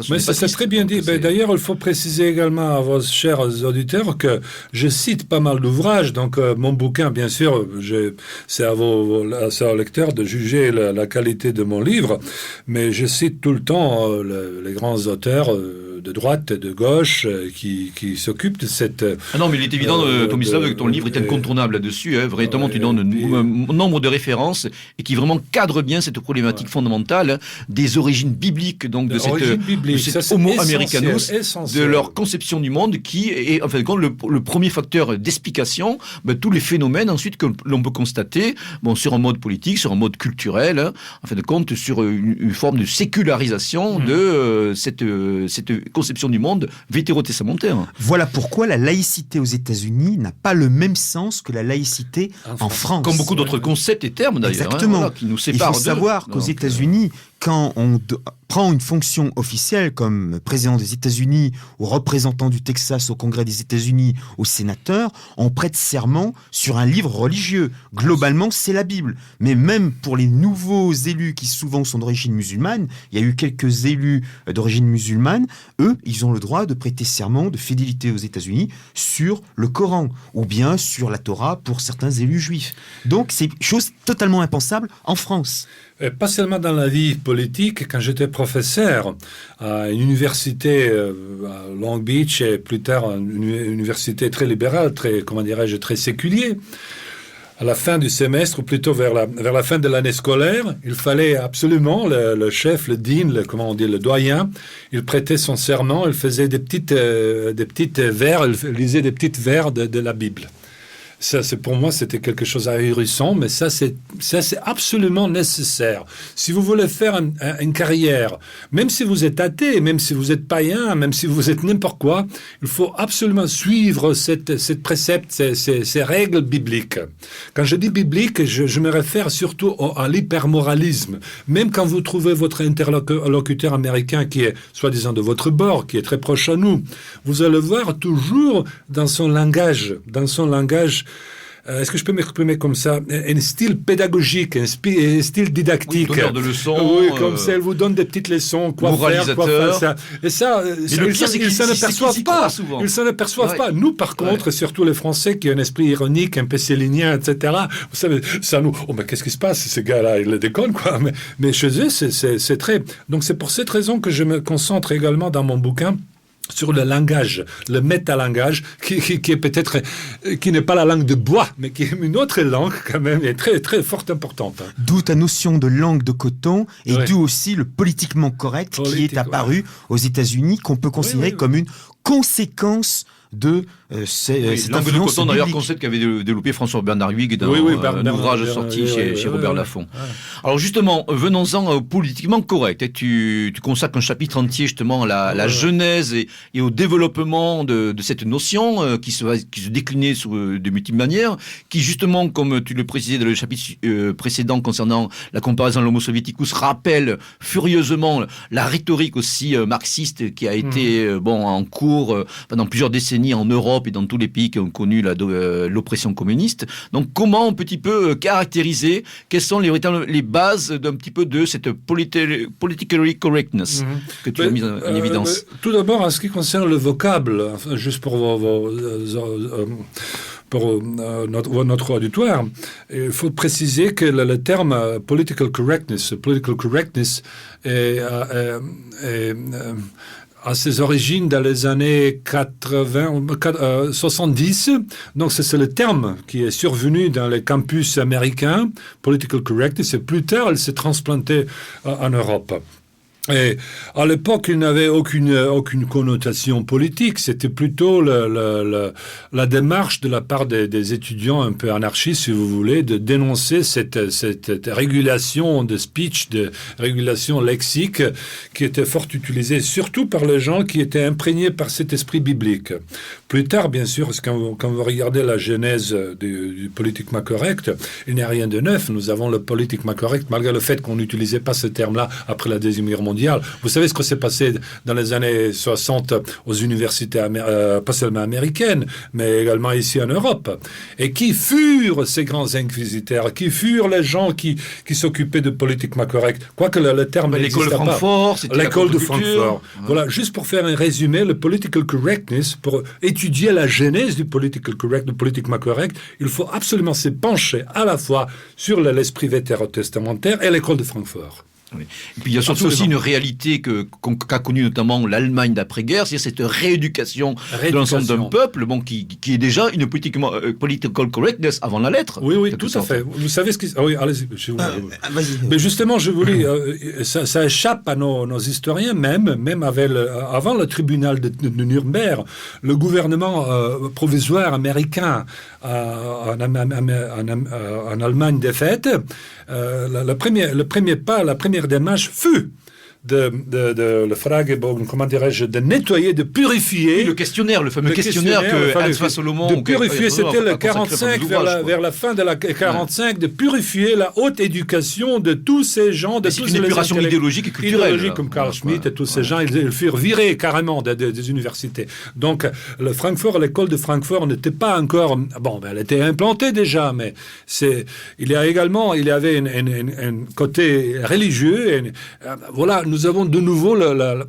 Mais c'est très bien dit. D'ailleurs, il faut préciser également à vos chers auditeurs que je cite pas mal d'ouvrages. Donc, mon bouquin, bien sûr, c'est à vos lecteurs de juger la qualité de mon livre. Mais je cite tout le temps les grands auteurs de droite, de gauche, qui s'occupent de cette... Ah non, mais il est évident, Tomislav, que ton livre est incontournable là-dessus. Vraiment, tu donnes un nombre de références et qui vraiment cadre bien cette problématique fondamentale des origines bibliques, donc de cet homo americanus, de leur conception du monde, qui est, en fin de compte, le premier facteur d'explication tous les phénomènes ensuite que l'on peut constater sur un mode politique, sur un mode culturel, en fin de compte, sur une forme de sécularisation de cette conception du monde vétérotestamentaire. Voilà pourquoi la laïcité aux États-Unis n'a pas le même sens que la laïcité en France. Comme beaucoup d'autres concepts et termes d'ailleurs. Exactement. Qui nous séparent. Il faut savoir qu'aux États-Unis, quand on prend une fonction officielle comme président des États-Unis ou représentant du Texas au Congrès des États-Unis ou sénateur, on prête serment sur un livre religieux. Globalement, c'est la Bible. Mais même pour les nouveaux élus qui souvent sont d'origine musulmane, il y a eu quelques élus d'origine musulmane, eux, ils ont le droit de prêter serment de fidélité aux États-Unis sur le Coran ou bien sur la Torah pour certains élus juifs. Donc, c'est chose totalement impensable en France. Pas seulement dans la vie politique. Quand j'étais professeur à une université à Long Beach et plus tard une université très libérale, très séculier, à la fin du semestre, ou plutôt vers la fin de l'année scolaire, il fallait absolument le chef, le dean, le doyen, il prêtait son serment, il faisait des petites vers, il lisait des petites vers de la Bible. Ça, pour moi, c'était quelque chose d'ahurissant, mais ça, c'est absolument nécessaire. Si vous voulez faire une carrière, même si vous êtes athée, même si vous êtes païen, même si vous êtes n'importe quoi, il faut absolument suivre cette précepte, ces règles bibliques. Quand je dis biblique, je me réfère surtout à l'hypermoralisme. Même quand vous trouvez votre interlocuteur américain qui est soi-disant de votre bord, qui est très proche à nous, vous allez voir toujours dans son langage, est-ce que je peux m'exprimer comme ça, un style pédagogique, un style didactique. Oui, donneur de leçons. Oui, comme ça, elle vous donne des petites leçons, quoi faire ça. Et ça, ils s'en aperçoivent pas. Ils s'en aperçoivent pas. Nous, par contre, surtout les Français qui ont un esprit ironique, un peu célinien, etc., vous savez, ça nous... Oh, mais qu'est-ce qui se passe? Ces gars-là, ils le déconnent, quoi. Mais chez eux, c'est très... Donc, c'est pour cette raison que je me concentre également dans mon bouquin sur le langage, le métalangage, qui est peut-être, qui n'est pas la langue de bois, mais qui est une autre langue quand même, et très, très fort importante. D'où ta notion de langue de coton, et d'où aussi le politiquement correct qui est apparu aux États-Unis, qu'on peut considérer comme une conséquence de cette langue de coton, d'ailleurs, biblique. Concept qu'avait développé François-Bernard Huyghe dans un ouvrage sorti chez Robert Laffont. Alors justement, venons-en au politiquement correct. Et tu consacres un chapitre entier justement à la genèse et au développement de cette notion qui se déclinait de multiples manières, qui justement, comme tu le précisais dans le chapitre précédent concernant la comparaison à l'Homo soviéticus, rappelle furieusement la rhétorique aussi marxiste qui a été en cours pendant plusieurs décennies en Europe et dans tous les pays qui ont connu l'oppression communiste. Donc, comment un petit peu caractériser quelles sont les bases d'un petit peu de cette politically correctness que tu as mis en évidence? Tout d'abord, en ce qui concerne le vocable, juste pour notre auditoire, il faut préciser que le terme political correctness a ses origines dans les années 70. Donc, c'est le terme qui est survenu dans les campus américains, political correctness, et plus tard, elle s'est transplantée en Europe. Et à l'époque, il n'avait aucune connotation politique. C'était plutôt la démarche de la part des étudiants un peu anarchistes, si vous voulez, de dénoncer cette régulation de speech, de régulation lexique qui était fort utilisée, surtout par les gens qui étaient imprégnés par cet esprit biblique. Plus tard, bien sûr, quand vous regardez la genèse du politiquement correct, il n'y a rien de neuf. Nous avons le politiquement correct, malgré le fait qu'on n'utilisait pas ce terme-là après la Deuxième Guerre mondiale. Vous savez ce qui s'est passé dans les années 60 aux universités, pas seulement américaines, mais également ici en Europe. Et qui furent ces grands inquisiteurs? Qui furent les gens qui s'occupaient de politiquement correct? Quoique le terme l'école de Francfort, c'était l'école de Francfort. Voilà, juste pour faire un résumé, le political correctness, pour étudier la genèse du political correct, du politiquement correct, il faut absolument se pencher à la fois sur l'esprit vétérotestamentaire et l'école de Francfort. Oui. Et puis il y a surtout aussi une réalité qu'a connue notamment l'Allemagne d'après-guerre, c'est cette rééducation de l'ensemble d'un peuple qui est déjà une political correctness avant la lettre. Oui, tout à fait. Vous savez ce qui... Ah oui, allez-y. Vas-y. Mais justement, je voulais... ça échappe à nos historiens, même avant le tribunal de Nuremberg, le gouvernement provisoire américain en Allemagne défaite, le premier pas, la première démarche fut de le Fragebogen, comment dirais-je, de nettoyer, de purifier. Oui, le questionnaire, le fameux questionnaire que Hans Solomon... De purifier, c'était le 45, vers la fin de la 45, de purifier la haute éducation de tous ces gens, de tous une épuration idéologique et culturelle. Comme Carl Schmitt et tous ces gens, ils furent virés carrément des universités. Donc, l'école de Francfort n'était pas encore... Bon, elle était implantée déjà, mais il y avait un côté religieux. Voilà, nous avons de nouveau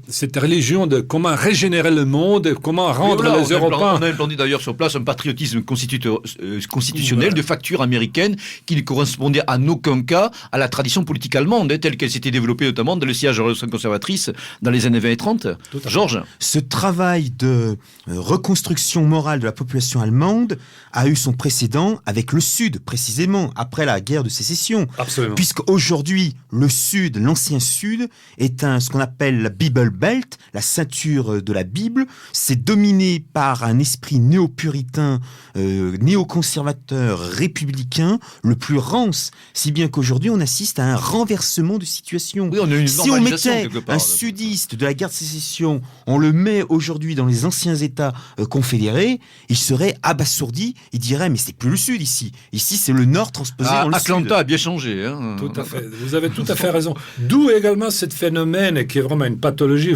cette religion de comment régénérer le monde, comment rendre les Européens... On a implanté d'ailleurs sur place un patriotisme constitutionnel de facture américaine qui ne correspondait en aucun cas à la tradition politique allemande, telle qu'elle s'était développée notamment dans le sillage de la Révolution conservatrice dans les années 20 et 30. Georges ? Ce travail de reconstruction morale de la population allemande a eu son précédent avec le Sud, précisément, après la guerre de sécession. Absolument. Puisqu'aujourd'hui, le Sud, l'ancien Sud, est ce qu'on appelle la Bible Belt, la ceinture de la Bible. C'est dominé par un esprit néo-puritain, néo-conservateur, républicain, le plus rance, si bien qu'aujourd'hui, on assiste à un renversement de situation. Oui, on a une si on mettait un sudiste de la guerre de sécession, on le met aujourd'hui dans les anciens États confédérés, il serait abasourdi, il dirait, mais c'est plus le Sud ici. Ici, c'est le Nord transposé dans le Sud. Atlanta a bien changé. Hein. Tout à fait. Vous avez tout à fait raison. D'où également cette phénomène qui est vraiment une pathologie,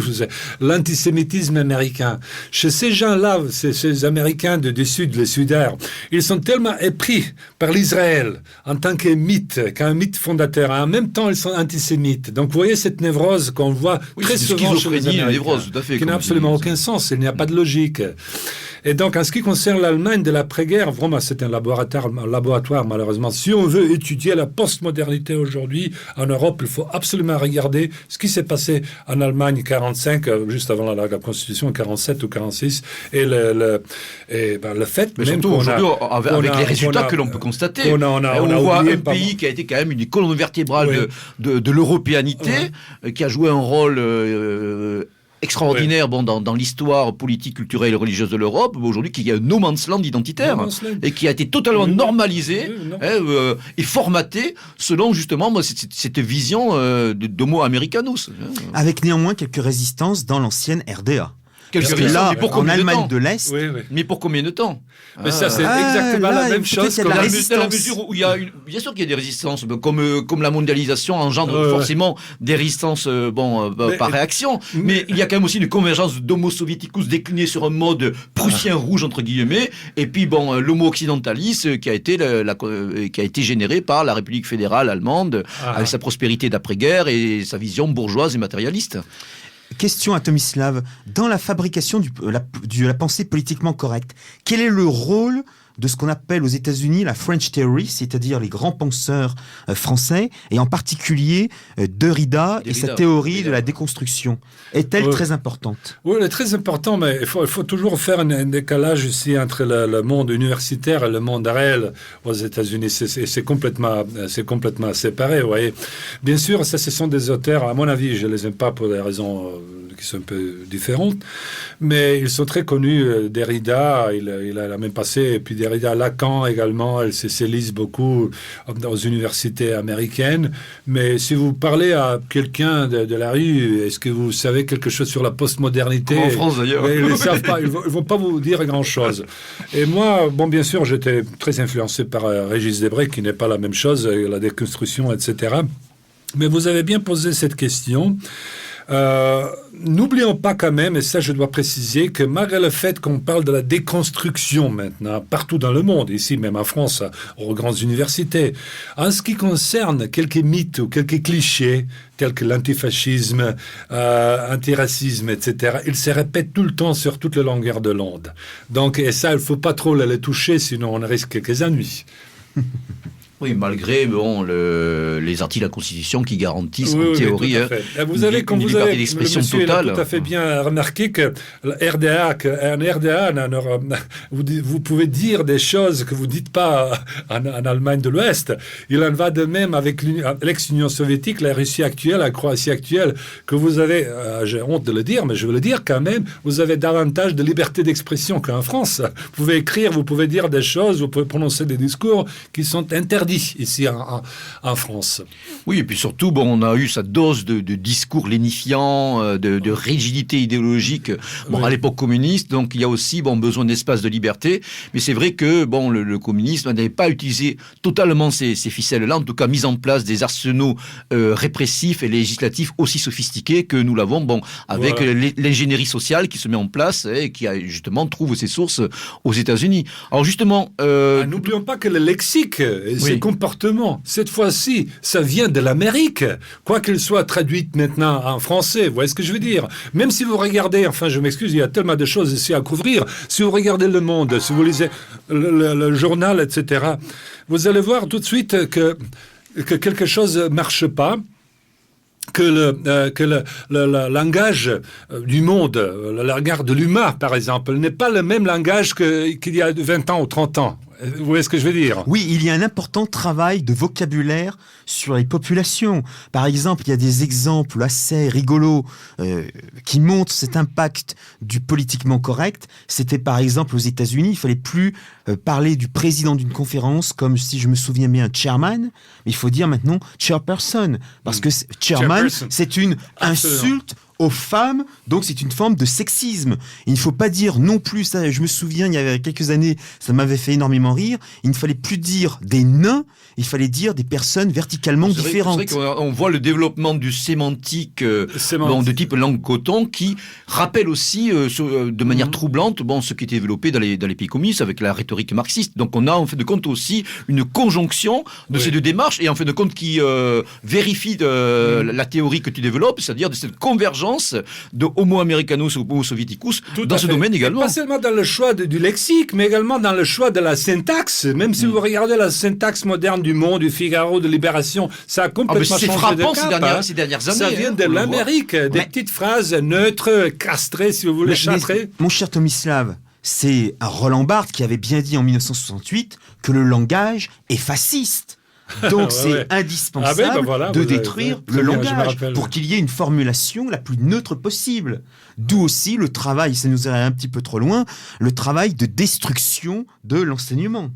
l'antisémitisme américain. Chez ces gens-là, ces Américains du Sud, les Sudaires, ils sont tellement épris par l'Israël en tant qu'un mythe fondateur. En même temps, ils sont antisémites. Donc, vous voyez cette névrose qu'on voit très souvent chez les Américains, névrose, tout à fait, qui n'a absolument aucun sens. Il n'y a pas de logique. Et donc, en ce qui concerne l'Allemagne de l'après-guerre, vraiment, c'est un laboratoire, malheureusement. Si on veut étudier la postmodernité aujourd'hui en Europe, il faut absolument regarder ce qui s'est passé en Allemagne 45, juste avant la Constitution, 47 ou 46, et le fait... Mais même surtout aujourd'hui, avec les résultats que l'on peut constater, on voit un pays qui a été quand même une colonne vertébrale de l'européanité, qui a joué un rôle... extraordinaire dans l'histoire politique, culturelle et religieuse de l'Europe, aujourd'hui qu'il y a un no man's land identitaire et qui a été totalement normalisé et formaté selon justement cette vision d'homo americanus. Avec néanmoins quelques résistances dans l'ancienne RDA. Là, en Allemagne de l'Est... Mais pour combien de temps ? Mais ça, c'est exactement la même chose. Dans la mesure où il y a bien sûr qu'il y a des résistances, comme la mondialisation engendre forcément des résistances par réaction, mais il y a quand même aussi une convergence d'homo soviéticus déclinée sur un mode prussien rouge, entre guillemets, et puis l'homo occidentalis qui a été généré par la République fédérale allemande, avec sa prospérité d'après-guerre et sa vision bourgeoise et matérialiste. Question à Tomislav. Dans la fabrication de la pensée politiquement correcte, quel est le rôle de ce qu'on appelle aux États-Unis la French Theory, c'est-à-dire les grands penseurs français, et en particulier Derrida et sa théorie de la déconstruction? Est-elle très importante? Oui, elle est très importante, mais il faut toujours faire un décalage ici entre le monde universitaire et le monde réel aux États-Unis. C'est complètement séparé, vous voyez. Bien sûr, ce sont des auteurs, à mon avis, je ne les aime pas pour des raisons qui sont un peu différentes, mais ils sont très connus. Derrida, il a même passé, et puis Derrida, Lacan également, elle s'élise beaucoup aux universités américaines. Mais si vous parlez à quelqu'un de la rue, est-ce que vous savez quelque chose sur la postmodernité? Comme en France d'ailleurs. Ils ne savent pas, ils vont pas vous dire grand-chose. Et moi, bien sûr, j'étais très influencé par Régis Debray, qui n'est pas la même chose, la déconstruction, etc. Mais vous avez bien posé cette question. N'oublions pas quand même, et ça je dois préciser, que malgré le fait qu'on parle de la déconstruction maintenant, partout dans le monde, ici même en France, aux grandes universités, en ce qui concerne quelques mythes ou quelques clichés, tels que l'antifascisme, antiracisme, etc., ils se répètent tout le temps sur toute la longueur de l'onde. Donc, et ça, il ne faut pas trop les toucher, sinon on risque quelques ennuis. Oui, malgré les articles de la Constitution qui garantissent en théorie vous avez, une liberté d'expression totale. Vous avez tout à fait bien remarqué que un RDA, vous pouvez dire des choses que vous ne dites pas en Allemagne de l'Ouest. Il en va de même avec l'ex-Union soviétique, la Russie actuelle, la Croatie actuelle, que vous avez, j'ai honte de le dire, mais je veux le dire quand même, vous avez davantage de liberté d'expression qu'en France. Vous pouvez écrire, vous pouvez dire des choses, vous pouvez prononcer des discours qui sont interdits ici en France. Oui, et puis surtout, on a eu sa dose de discours lénifiants, de rigidité idéologique à l'époque communiste, donc il y a aussi besoin d'espace de liberté, mais c'est vrai que le communisme n'avait pas utilisé totalement ces ficelles-là, en tout cas mis en place des arsenaux répressifs et législatifs aussi sophistiqués que nous l'avons avec l'ingénierie sociale qui se met en place et qui justement trouve ses sources aux États-Unis. Alors justement... n'oublions pas que le lexique... Ces comportements, cette fois-ci, ça vient de l'Amérique, quoi qu'il soit traduit maintenant en français, vous voyez ce que je veux dire? Même si vous regardez, je m'excuse, il y a tellement de choses ici à couvrir, si vous regardez Le Monde, si vous lisez le journal, etc., vous allez voir tout de suite que quelque chose ne marche pas, que le langage du monde, le langage de l'humain, par exemple, n'est pas le même langage qu'il y a 20 ans ou 30 ans. Vous voyez ce que je veux dire? Oui, il y a un important travail de vocabulaire sur les populations. Par exemple, il y a des exemples assez rigolos qui montrent cet impact du politiquement correct. C'était par exemple aux États-Unis, il fallait plus parler du président d'une conférence comme, si je me souviens bien, chairman, mais il faut dire maintenant chairperson, parce que chairman, c'est une insulte aux femmes, donc c'est une forme de sexisme. Il ne faut pas dire non plus, ça, je me souviens, il y a quelques années, ça m'avait fait énormément rire, il ne fallait plus dire des nains, il fallait dire des personnes verticalement différentes. C'est vrai qu'on voit le développement du sémantique de type langue coton qui rappelle aussi de manière troublante ce qui était développé dans les pays communistes avec la rhétorique marxiste. Donc on a en fait de compte aussi une conjonction de ces deux démarches et en fait de compte qui vérifie la théorie que tu développes, c'est-à-dire de cette convergence de Homo americanus ou Homo soviéticus dans ce domaine également. Pas seulement dans le choix du lexique, mais également dans le choix de la syntaxe. Même si vous regardez la syntaxe moderne du Monde, du Figaro, de Libération, ça a complètement changé de cap. C'est frappant ces dernières années. Ça vient de l'Amérique. Des petites phrases neutres, castrées, si vous voulez, châtrées. Mon cher Tomislav, c'est Roland Barthes qui avait bien dit en 1968 que le langage est fasciste. Donc c'est indispensable de détruire le langage pour qu'il y ait une formulation la plus neutre possible. D'où aussi le travail, ça nous irait un petit peu trop loin, le travail de destruction de l'enseignement.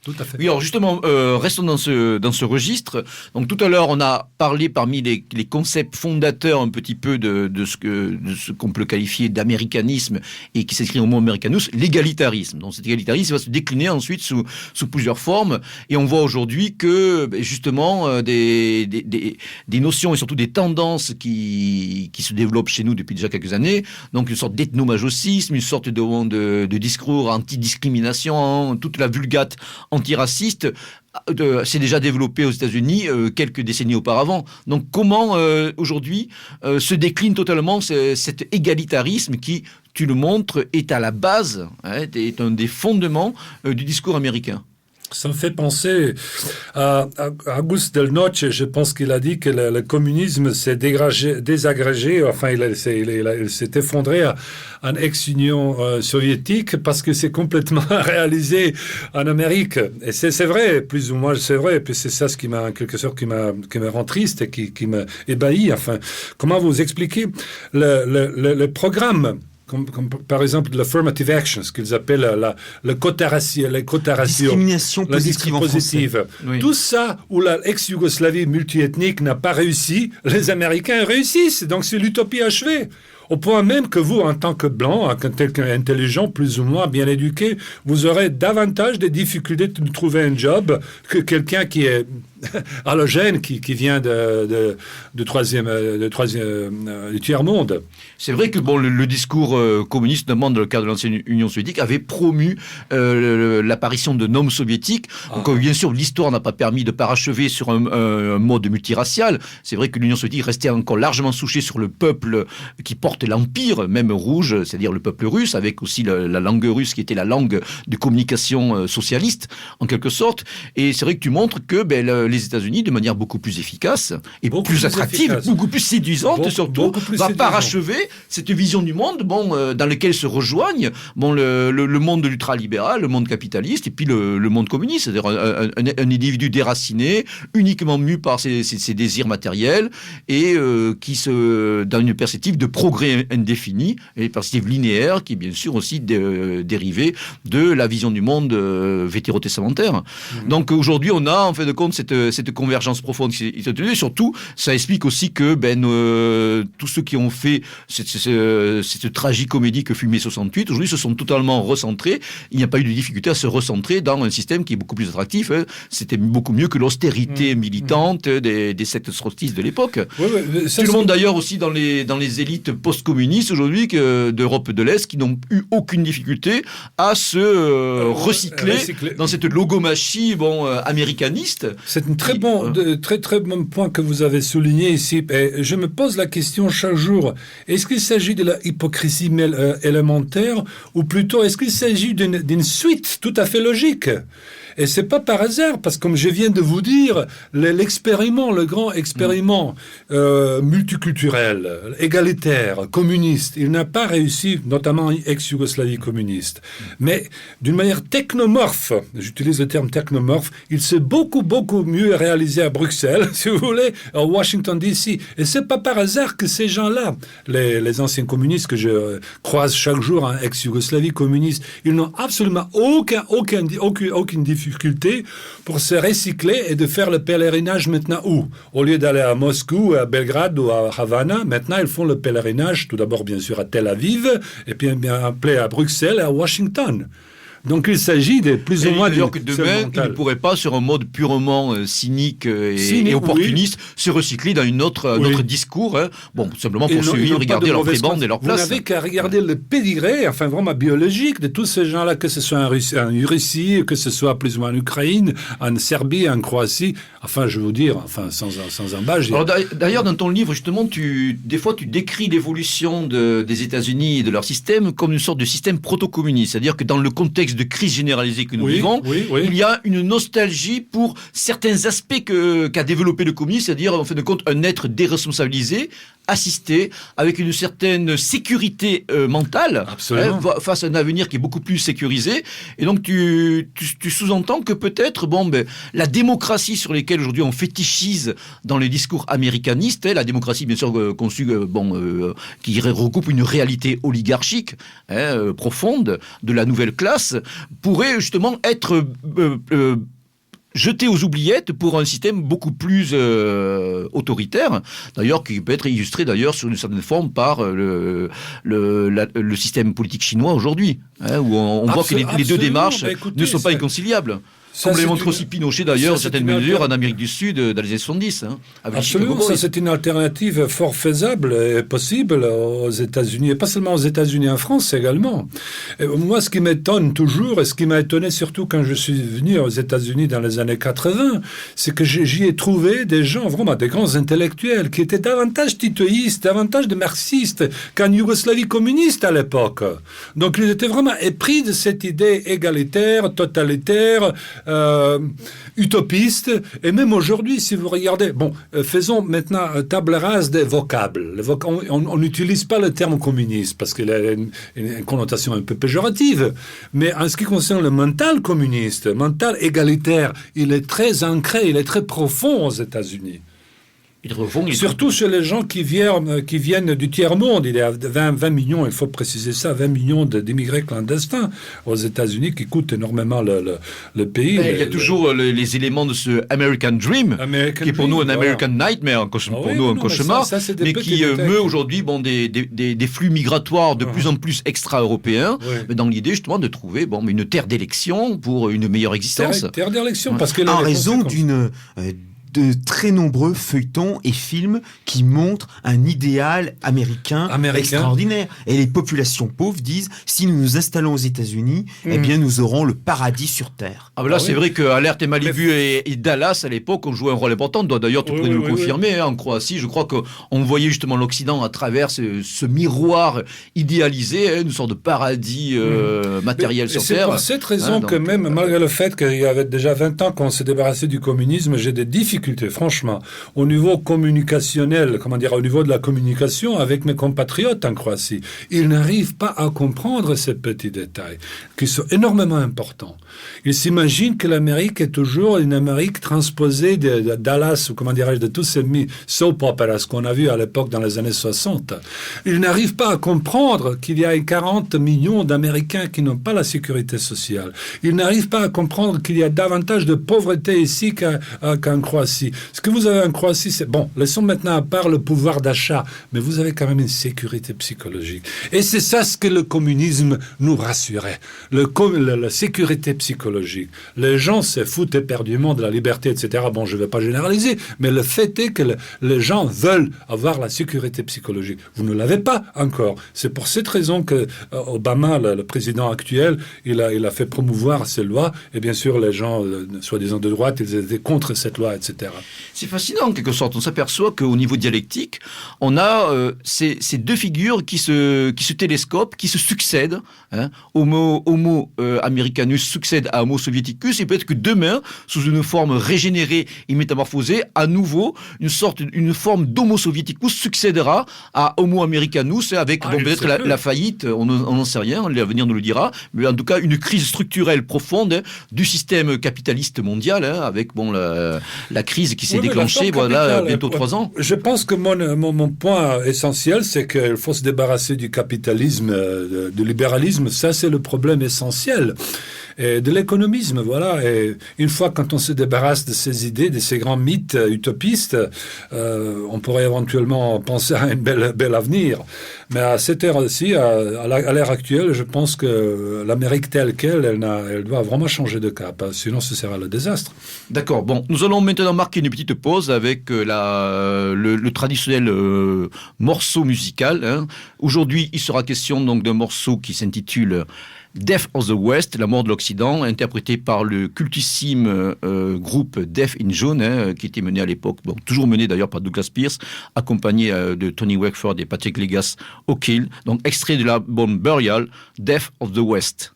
Tout à fait. Oui, alors justement, restons dans ce registre. Donc tout à l'heure, on a parlé parmi les concepts fondateurs un petit peu de ce qu'on peut qualifier d'américanisme et qui s'écrit au mot americanus, l'égalitarisme. Donc cet égalitarisme va se décliner ensuite sous plusieurs formes. Et on voit aujourd'hui que justement des notions et surtout des tendances qui se développent chez nous depuis déjà quelques années. Donc une sorte d'ethnomagosisme, une sorte de discours anti-discrimination, toute la vulgate antiraciste s'est déjà développé aux États-Unis quelques décennies auparavant. Donc comment aujourd'hui se décline totalement cet égalitarisme qui, tu le montres, est à la base, est un des fondements du discours américain? Ça me fait penser à August Del Noce. Je pense qu'il a dit que le communisme s'est désagrégé, il s'est effondré en ex-Union soviétique parce que c'est complètement réalisé en Amérique. Et c'est vrai, plus ou moins c'est vrai. Et puis c'est ça ce qui m'a, en quelque sorte, qui me rend triste et qui me ébahit. Comment vous expliquer le programme? Comme par exemple l'affirmative action, ce qu'ils appellent les quotas raciaux. Discrimination positive. Oui. Tout ça où l'ex-Yougoslavie multiethnique n'a pas réussi, les Américains réussissent. Donc c'est l'utopie achevée. Au point même que vous, en tant que blanc, en tant qu'intelligent, plus ou moins bien éduqué, vous aurez davantage de difficultés de trouver un job que quelqu'un qui est halogène qui vient du tiers-monde. C'est vrai que le discours communiste, notamment dans le cadre de l'ancienne Union soviétique, avait promu l'apparition de normes soviétiques. Donc, bien sûr, l'histoire n'a pas permis de parachever sur un mode multiracial. C'est vrai que l'Union soviétique restait encore largement souchée sur le peuple qui porte l'empire, même rouge, c'est-à-dire le peuple russe, avec aussi la langue russe qui était la langue de communication socialiste, en quelque sorte. Et c'est vrai que tu montres que les États-Unis, de manière beaucoup plus efficace et plus attractive, beaucoup plus séduisante surtout, va parachever cette vision du monde dans lequel se rejoignent le monde de l'ultralibéral, le monde capitaliste et puis le monde communiste, c'est-à-dire un individu déraciné, uniquement mu par ses désirs matériels et dans une perspective de progrès indéfini, et une perspective linéaire qui est bien sûr aussi dérivée de la vision du monde vétérotestamentaire. Donc aujourd'hui, on a en fin de compte cette convergence profonde qui s'est tenue, et surtout, ça explique aussi que tous ceux qui ont fait cette tragicomédie que fut mai 68, aujourd'hui se sont totalement recentrés. Il n'y a pas eu de difficulté à se recentrer dans un système qui est beaucoup plus attractif. C'était beaucoup mieux que l'austérité militante des sectes trotskistes de l'époque. Tout le monde d'ailleurs aussi dans les élites post-communistes aujourd'hui d'Europe de l'Est qui n'ont eu aucune difficulté à se recycler dans cette logomachie américaniste. C'est un très bon point que vous avez souligné ici. Et je me pose la question chaque jour, est-ce qu'il s'agit de la hypocrisie élémentaire ou plutôt est-ce qu'il s'agit d'une suite tout à fait logique ? Et c'est pas par hasard, parce que comme je viens de vous dire, le grand expériment multiculturel, égalitaire, communiste, il n'a pas réussi, notamment en ex-Yougoslavie communiste. Mais d'une manière technomorphe, j'utilise le terme technomorphe, il s'est beaucoup mieux réalisé à Bruxelles, si vous voulez, à Washington DC. Et c'est pas par hasard que ces gens-là, les anciens communistes que je croise chaque jour en ex-Yougoslavie communiste, ils n'ont absolument aucune difficulté pour se recycler et de faire le pèlerinage maintenant où ? Au lieu d'aller à Moscou, à Belgrade ou à Havana, maintenant ils font le pèlerinage tout d'abord bien sûr à Tel Aviv et puis bien appelé à Bruxelles et à Washington. Donc il s'agit de plus ou moins... Alors que demain, il ne pourrait pas, sur un mode purement cynique et opportuniste, se recycler dans un autre discours. Tout simplement pour suivre, regarder leur prébande et leur place. Vous n'avez qu'à regarder le pédigré, vraiment biologique, de tous ces gens-là, que ce soit en Russie, que ce soit plus ou moins en Ukraine, en Serbie, en Croatie. Je veux dire, sans embâche. Alors d'ailleurs, dans ton livre, justement, des fois, tu décris l'évolution des États-Unis et de leur système comme une sorte de système proto-communiste. C'est-à-dire que dans le contexte de crise généralisée que nous vivons, il y a une nostalgie pour certains aspects qu'a développé le communisme, c'est-à-dire en fin de compte un être déresponsabilisé, assisté, avec une certaine sécurité mentale face à un avenir qui est beaucoup plus sécurisé. Et donc tu sous-entends que peut-être la démocratie sur laquelle aujourd'hui on fétichise dans les discours américanistes, la démocratie bien sûr conçue qui regroupe une réalité oligarchique profonde de la nouvelle classe, pourrait justement être jeté aux oubliettes pour un système beaucoup plus autoritaire, d'ailleurs qui peut être illustré d'ailleurs sur une certaine forme par le système politique chinois aujourd'hui, où on voit que les deux démarches ne sont pas inconciliables. Comme les montre aussi Pinochet d'ailleurs, certaines mesures en Amérique du Sud dans les années 70. Absolument, ça c'est une alternative fort faisable et possible aux États-Unis, et pas seulement aux États-Unis, en France également. Et moi, ce qui m'étonne toujours, et ce qui m'a étonné surtout quand je suis venu aux États-Unis dans les années 80, c'est que j'y ai trouvé des gens, vraiment des grands intellectuels, qui étaient davantage titoïstes, davantage de marxistes qu'en Yougoslavie communiste à l'époque. Donc ils étaient vraiment épris de cette idée égalitaire, totalitaire, utopiste, et même aujourd'hui, si vous regardez, faisons maintenant table rase des vocables. On n'utilise pas le terme communiste parce qu'il a une connotation un peu péjorative, mais en ce qui concerne le mental communiste, le mental égalitaire, il est très ancré, il est très profond aux États-Unis. Surtout chez les gens qui viennent du tiers-monde. Il y a 20 millions, il faut préciser ça, 20 millions d'immigrés clandestins aux États-Unis qui coûtent énormément le pays. Il y a toujours les éléments de ce American Dream, qui est pour nous un American Nightmare, un cauchemar, mais qui meut aujourd'hui des flux migratoires de plus en plus extra-européens, mais dans l'idée justement de trouver une terre d'élection pour une meilleure existence. Terre d'élection, parce que en raison de très nombreux feuilletons et films qui montrent un idéal américain. Extraordinaire. Et les populations pauvres disent, si nous nous installons aux États-Unis, eh bien nous aurons le paradis sur Terre. Ah ben là, c'est vrai que Alerte et Malibu et Dallas, à l'époque, ont joué un rôle important. D'ailleurs, tu pourrais nous le confirmer. Hein, en Croatie, je crois qu'on voyait justement l'Occident à travers ce miroir idéalisé, une sorte de paradis matériel sur Terre. C'est pour cette raison que même, malgré le fait qu'il y avait déjà 20 ans qu'on s'est débarrassé du communisme, j'ai des difficultés, franchement, au niveau communicationnel, au niveau de la communication avec mes compatriotes en Croatie. Ils n'arrivent pas à comprendre ces petits détails qui sont énormément importants. Ils s'imaginent que l'Amérique est toujours une Amérique transposée de Dallas, ou de tous ces soap operas qu'on a vus à l'époque dans les années 60. Ils n'arrivent pas à comprendre qu'il y a 40 millions d'Américains qui n'ont pas la sécurité sociale. Ils n'arrivent pas à comprendre qu'il y a davantage de pauvreté ici qu'en Croatie. Ce que vous avez en Croatie, c'est bon, laissons maintenant à part le pouvoir d'achat, mais vous avez quand même une sécurité psychologique. Et c'est ça ce que le communisme nous rassurait, la sécurité psychologique. Les gens se foutent éperdument de la liberté, etc. Bon, je ne vais pas généraliser, mais le fait est que les gens veulent avoir la sécurité psychologique. Vous ne l'avez pas encore. C'est pour cette raison que Obama, le président actuel, il a fait promouvoir ces lois, et bien sûr, les gens, soi-disant de droite, ils étaient contre cette loi, etc. C'est fascinant, en quelque sorte. On s'aperçoit qu'au niveau dialectique, on a ces deux figures qui se télescopent, qui se succèdent. Hein. Homo Americanus succède à Homo Sovieticus, et peut-être que demain, sous une forme régénérée et métamorphosée, à nouveau, une forme d'Homo Sovieticus succédera à Homo Americanus, avec peut-être la faillite, on n'en sait rien, l'avenir nous le dira, mais en tout cas une crise structurelle profonde du système capitaliste mondial, avec la crise qui s'est déclenchée bientôt 3 ans. Je pense que mon point essentiel, c'est qu'il faut se débarrasser du capitalisme, du libéralisme. Ça, c'est le problème essentiel. Et de l'économisme, voilà. Et une fois, quand on se débarrasse de ces idées, de ces grands mythes utopistes, on pourrait éventuellement penser à un bel avenir. Mais à cette ère-ci, à l'ère actuelle, je pense que l'Amérique telle qu'elle, elle doit vraiment changer de cap. Sinon, ce sera le désastre. D'accord. Bon, nous allons maintenant marquer une petite pause avec le traditionnel morceau musical. Hein. Aujourd'hui, il sera question donc d'un morceau qui s'intitule Death of the West, la mort de l'Occident, interprété par le cultissime groupe Death in June, qui était mené à l'époque, toujours mené d'ailleurs par Douglas Pierce, accompagné de Tony Wakeford et Patrick Legas au kill. Donc extrait de l'album Burial, Death of the West.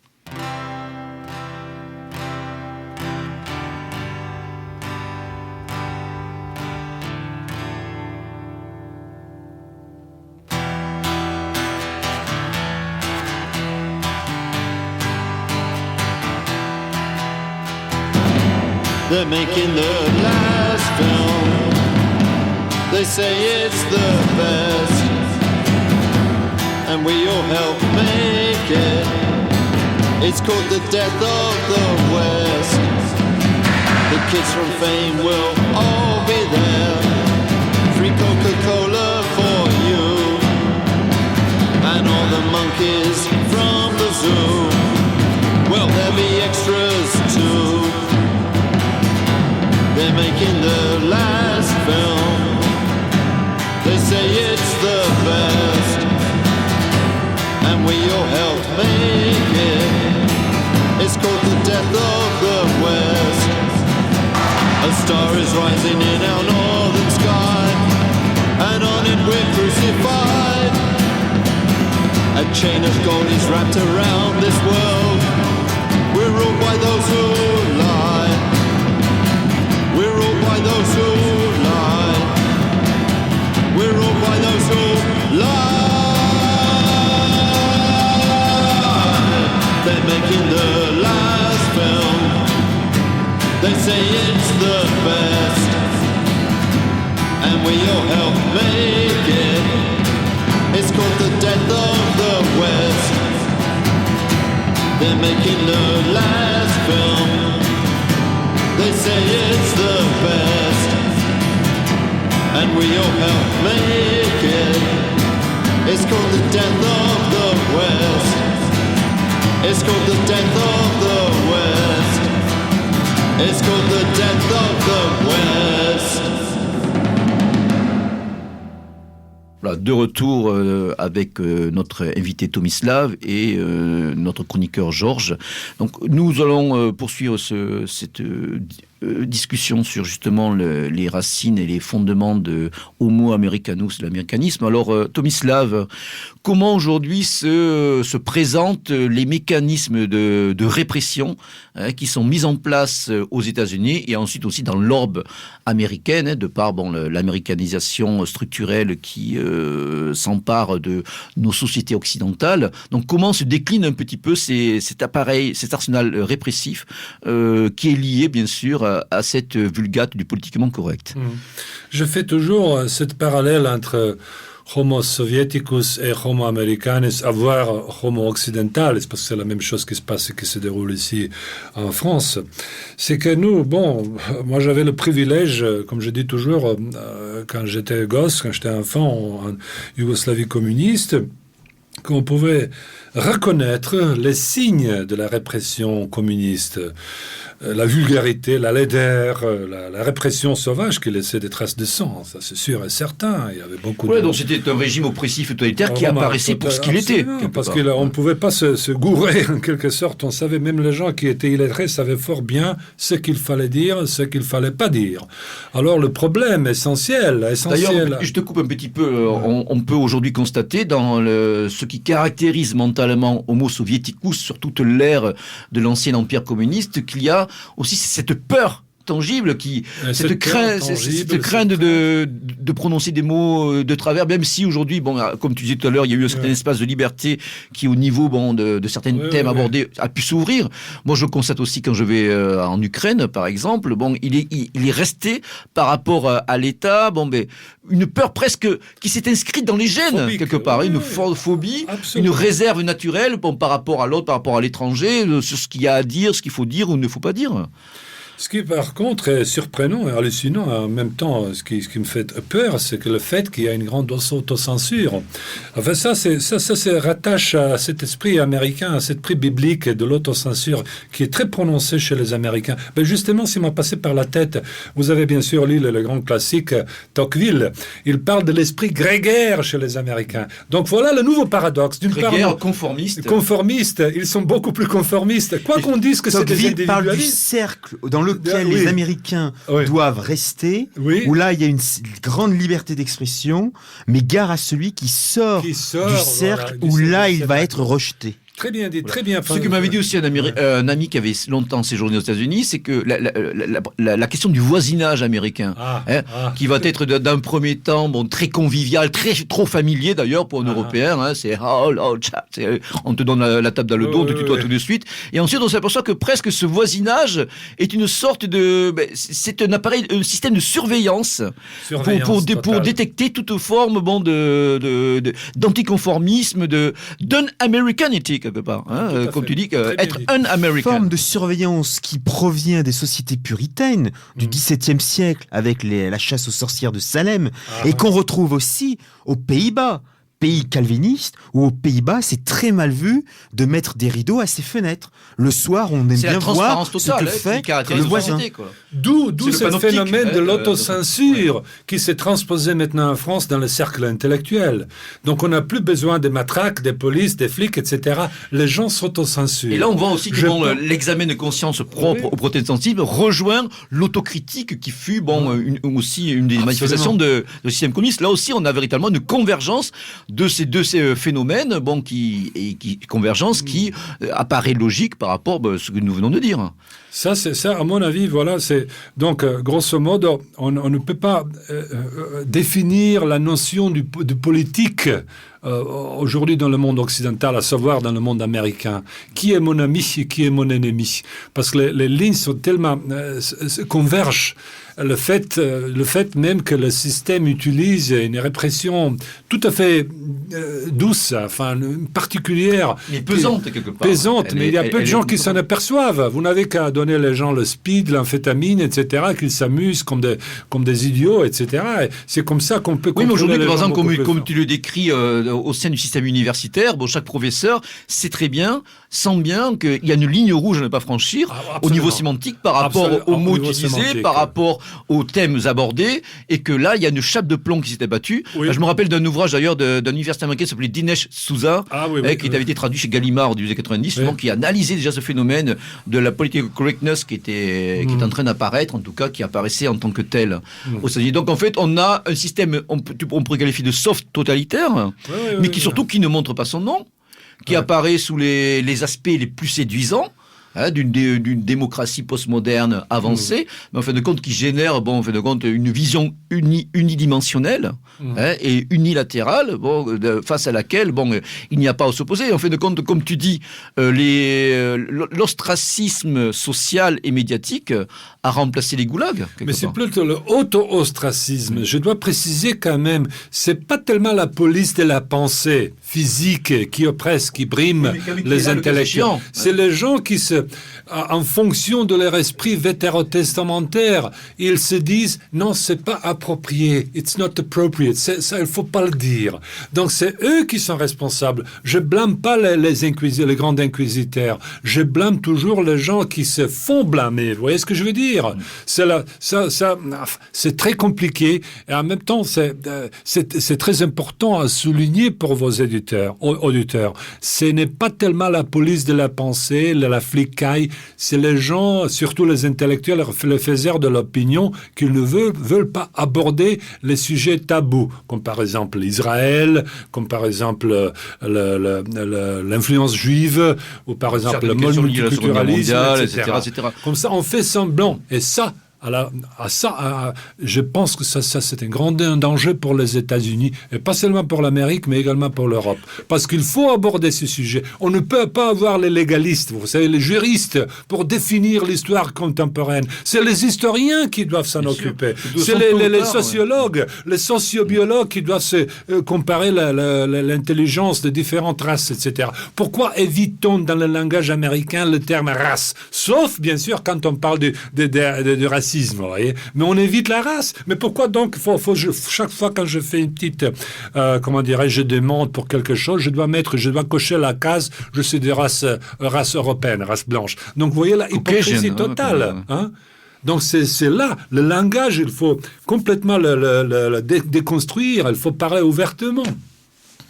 They're making the last film. They say it's the best, and we all help make it. It's called the death of the West. The kids from Fame will all be there. Free Coca-Cola for you, and all the monkeys from the zoo. Well, there'll be extras too. They're making the last film. They say it's the best, and we all helped make it. It's called the death of the West. A star is rising in our northern sky, and on it we're crucified. A chain of gold is wrapped around this world. We're ruled by those who lie. We're ruled by those who lie. We're ruled by those who lie. They're making the last film. They say it's the best, and we all help make it. It's called the death of the West. They're making the last film. They say it's the best, and we all help make it. It's called the death of the West. It's called the death of the West. It's called the death of the West. Voilà, de retour avec notre invité Tomislav et notre chroniqueur Georges. Donc nous allons poursuivre cette discussion sur justement les racines et les fondements de Homo Americanus, de l'américanisme. Alors Tomislav, comment aujourd'hui se présentent les mécanismes de répression qui sont mis en place aux États-Unis et ensuite aussi dans l'orbe américaine, de par l'américanisation structurelle qui s'empare de nos sociétés occidentales. Donc comment se décline un petit peu cet appareil, cet arsenal répressif qui est lié bien sûr à cette vulgate du politiquement correct. Je fais toujours cette parallèle entre Homo soviéticus et Homo americanus, à voir Homo occidentalis, parce que c'est la même chose qui se passe et qui se déroule ici en France. C'est que nous, moi j'avais le privilège, comme je dis toujours, quand j'étais gosse, quand j'étais enfant en Yougoslavie communiste, qu'on pouvait reconnaître les signes de la répression communiste. La vulgarité, la laideur, la répression sauvage qui laissait des traces de sang, ça c'est sûr et certain. Il y avait beaucoup donc c'était un régime oppressif totalitaire qui apparaissait pour ce qu'il était. Parce qu'on ne pouvait pas se gourer en quelque sorte. On savait, même les gens qui étaient illettrés savaient fort bien ce qu'il fallait dire, ce qu'il ne fallait pas dire. Alors le problème essentiel... D'ailleurs, je te coupe un petit peu, on peut aujourd'hui constater dans ce qui caractérise mentalement Homo soviéticus sur toute l'ère de l'ancien empire communiste, qu'il y a aussi cette peur tangible, cette crainte de prononcer des mots de travers, même si aujourd'hui, comme tu disais tout à l'heure, il y a eu un certain espace de liberté qui, au niveau de certains thèmes abordés, a pu s'ouvrir. Moi, je constate aussi quand je vais en Ukraine, par exemple, il est resté par rapport à l'État, une peur presque qui s'est inscrite dans les gènes, phobique, quelque part, une phobie, absolument. Une réserve naturelle par rapport à l'autre, par rapport à l'étranger, sur ce qu'il y a à dire, ce qu'il faut dire ou ne faut pas dire. Ce qui, par contre, est surprenant et hallucinant en même temps, ce qui me fait peur, c'est que le fait qu'il y a une grande autocensure. Enfin, ça se rattache à cet esprit américain, à cet esprit biblique de l'autocensure qui est très prononcé chez les Américains. Mais justement, s'il m'a passé par la tête, vous avez bien sûr lu le grand classique Tocqueville. Il parle de l'esprit grégaire chez les Américains. Donc voilà le nouveau paradoxe. D'une part, conformistes. Ils sont beaucoup plus conformistes. Quoi qu'on dise que c'est des individualistes. Parle du cercle dans lequel les Américains doivent rester, où là il y a une grande liberté d'expression, mais gare à celui qui sort du cercle, où là il va être rejeté. Très bien dit, très bien. Ce que m'avait dit aussi un ami qui avait longtemps séjourné aux États-Unis, c'est que la question du voisinage américain, qui va être d'un premier temps très convivial, trop familier d'ailleurs pour un Européen, c'est on te donne la table dans le dos, on te tutoie tout de suite, et ensuite on s'aperçoit que presque ce voisinage est une sorte de, c'est un appareil, un système de surveillance pour détecter toute forme d'anticonformisme, d'un-Americanity quelque part, comme tu dis, être un Américain. Forme de surveillance qui provient des sociétés puritaines du XVIIe siècle avec la chasse aux sorcières de Salem et qu'on retrouve aussi aux Pays-Bas. Pays calviniste, où aux Pays-Bas, c'est très mal vu de mettre des rideaux à ses fenêtres. Le soir, on aime bien voir ce que fait le voisin. D'où ce phénomène de l'autocensure qui s'est transposé maintenant en France dans le cercle intellectuel. Donc on n'a plus besoin des matraques, des polices, des flics, etc. Les gens s'autocensurent. Et là, on voit aussi que l'examen de conscience propre au protestantisme rejoint l'autocritique qui fut aussi une des manifestations du système communiste. Là aussi, on a véritablement une convergence de ces phénomènes, convergence qui apparaît logique par rapport à ce que nous venons de dire. Ça, à mon avis, voilà, c'est donc grosso modo, on ne peut pas définir la notion de politique aujourd'hui dans le monde occidental, à savoir dans le monde américain. Qui est mon ami et qui est mon ennemi? Parce que les lignes sont tellement convergent. Le fait même que le système utilise une répression tout à fait douce, particulière. Mais pesante, quelque part. Pesante, mais il y a peu de gens qui s'en aperçoivent. Vous n'avez qu'à donner les gens le speed, l'amphétamine, etc., qu'ils s'amusent comme des idiots, etc. Et c'est comme ça qu'on peut... Oui, mais aujourd'hui, par exemple, comme tu le décris au sein du système universitaire, chaque professeur sait bien qu'il y a une ligne rouge à ne pas franchir au niveau sémantique par rapport aux mots utilisés, par rapport aux thèmes abordés, et que là, il y a une chape de plomb qui s'était battue. Oui. Je me rappelle d'un ouvrage d'ailleurs d'un universitaire américain qui s'appelait Dinesh Souza, qui avait été traduit chez Gallimard du 90, qui analysait déjà ce phénomène de la political correctness qui est en train d'apparaître, en tout cas qui apparaissait en tant que tel aux États-Unis. Donc en fait, on a un système, on pourrait qualifier de soft totalitaire, mais qui surtout qui ne montre pas son nom, qui apparaît sous les aspects les plus séduisants, d'une démocratie postmoderne avancée, mais en fin de compte qui génère, en fin de compte, une vision unidimensionnelle et unilatérale, face à laquelle, il n'y a pas à s'opposer. En fin de compte, comme tu dis, l'ostracisme social et médiatique a remplacé les goulags. Mais c'est plutôt le auto-ostracisme. Je dois préciser quand même, c'est pas tellement la police de la pensée physique qui oppresse, qui brime les intellectuels. C'est les gens qui en fonction de leur esprit vétérotestamentaire, ils se disent non, c'est pas approprié, it's not appropriate, ça il faut pas le dire. Donc c'est eux qui sont responsables. Je blâme pas les grands inquisiteurs, je blâme toujours les gens qui se font blâmer. Vous voyez ce que je veux dire? C'est très compliqué et en même temps c'est très important à souligner pour vos auditeurs. Ce n'est pas tellement la police de la pensée, la flicaille, c'est les gens, surtout les intellectuels, les faiseurs de l'opinion, qui ne veulent pas aborder les sujets tabous, comme par exemple Israël, comme par exemple l'influence juive, ou par exemple le multiculturalisme, etc. Comme ça, on fait semblant. Et ça, je pense que ça c'est un grand danger pour les États-Unis, et pas seulement pour l'Amérique, mais également pour l'Europe. Parce qu'il faut aborder ce sujet. On ne peut pas avoir les légalistes, vous savez, les juristes, pour définir l'histoire contemporaine. C'est les historiens qui doivent s'en occuper. C'est les sociologues, les sociobiologues qui doivent se comparer l'intelligence de différentes races, etc. Pourquoi évite-t-on dans le langage américain le terme race? Sauf, bien sûr, quand on parle de racisme. Vous voyez, mais on évite la race. Mais pourquoi donc chaque fois quand je fais une petite, je demande pour quelque chose, je dois cocher la case, je suis de race européenne, race blanche. Donc vous voyez la hypocrisie totale. Donc c'est là, le langage, il faut complètement le déconstruire, il faut parler ouvertement.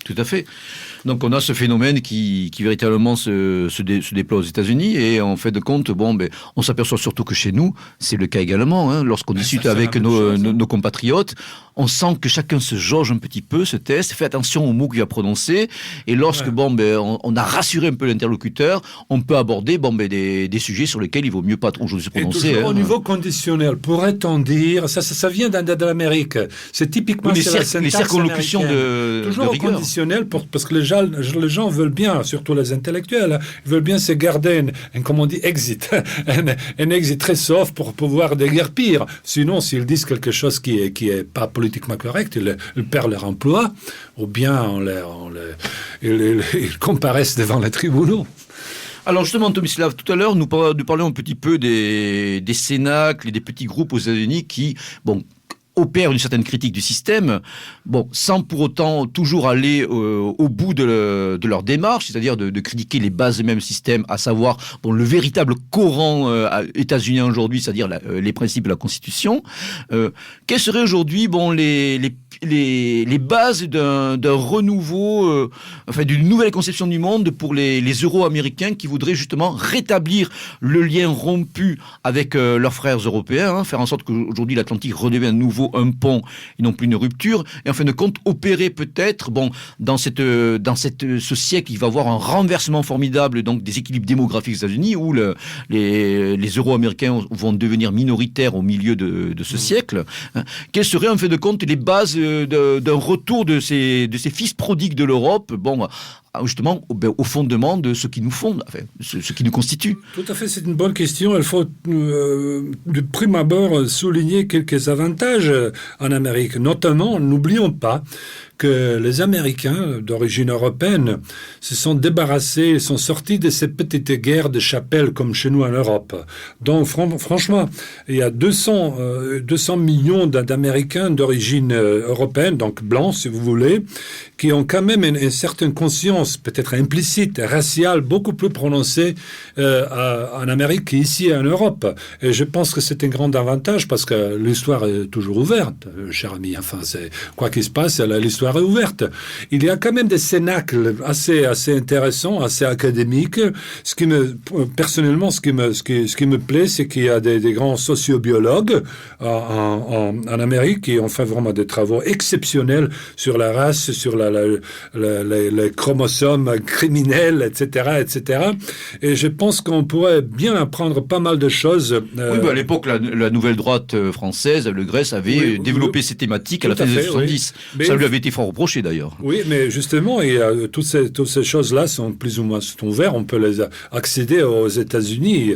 Tout à fait. Donc on a ce phénomène qui véritablement se déploie aux États-Unis, et en fait de compte, on s'aperçoit surtout que chez nous, c'est le cas également. Lorsqu'on discute avec nos compatriotes, on sent que chacun se jauge un petit peu, se teste, fait attention aux mots qu'il va prononcer, et lorsque on a rassuré un peu l'interlocuteur, on peut aborder des sujets sur lesquels il vaut mieux pas trop se prononcer. Et toujours au niveau conditionnel, pourrait-on dire, ça vient de l'Amérique, c'est typiquement les circonlocutions de toujours rigueur. Conditionnel parce que les gens veulent bien, surtout les intellectuels, ils veulent bien se garder comme on dit, exit, un exit très soft pour pouvoir déguerpir. Sinon, s'ils disent quelque chose qui est pas politiquement correct, ils perdent leur emploi, ou bien ils comparaissent devant les tribunaux. Alors justement, Tomislav, tout à l'heure, nous parlions un petit peu des cénacles et des petits groupes aux États-Unis qui, opèrent une certaine critique du système, sans pour autant toujours aller au bout de leur démarche, c'est-à-dire de critiquer les bases du même système, à savoir le véritable Coran états-unien aujourd'hui, c'est-à-dire les principes de la Constitution. Quelles seraient aujourd'hui les bases d'un renouveau, d'une nouvelle conception du monde pour les Euro-Américains qui voudraient justement rétablir le lien rompu avec leurs frères européens, faire en sorte qu'aujourd'hui l'Atlantique redevienne à nouveau un pont et non plus une rupture, et en fin de compte opérer peut-être dans ce siècle il va y avoir un renversement formidable des équilibres démographiques aux États-Unis où les Euro-Américains vont devenir minoritaires au milieu de ce siècle. Quelles seraient en fin de compte les bases d'un retour de ces fils prodigues de l'Europe, justement au fondement de ce qui nous fonde, ce qui nous constitue? Tout à fait, c'est une bonne question. Il faut de prime abord souligner quelques avantages en Amérique. Notamment, n'oublions pas que les Américains d'origine européenne se sont débarrassés, sont sortis de ces petites guerres de chapelle comme chez nous en Europe. Donc franchement, il y a 200 millions d'Américains d'origine européenne, donc blancs si vous voulez, qui ont quand même une certaine conscience préférence peut-être implicite, raciale, beaucoup plus prononcée en Amérique qu'ici en Europe. Et je pense que c'est un grand avantage parce que l'histoire est toujours ouverte, cher ami. Enfin, quoi qu'il se passe, l'histoire est ouverte. Il y a quand même des cénacles assez intéressants, assez académiques. Personnellement, ce qui me plaît, c'est qu'il y a des grands sociobiologues en Amérique qui ont fait vraiment des travaux exceptionnels sur la race, sur les chromosomes criminels, etc., etc. Et je pense qu'on pourrait bien apprendre pas mal de choses. Oui, à l'époque, la nouvelle droite française, Le Grace, avait développé ces thématiques à la fin des années 70. Oui. Ça lui avait été fort reproché, d'ailleurs. Oui, mais justement, toutes ces choses-là sont plus ou moins ouvertes. On peut les accéder aux États-Unis.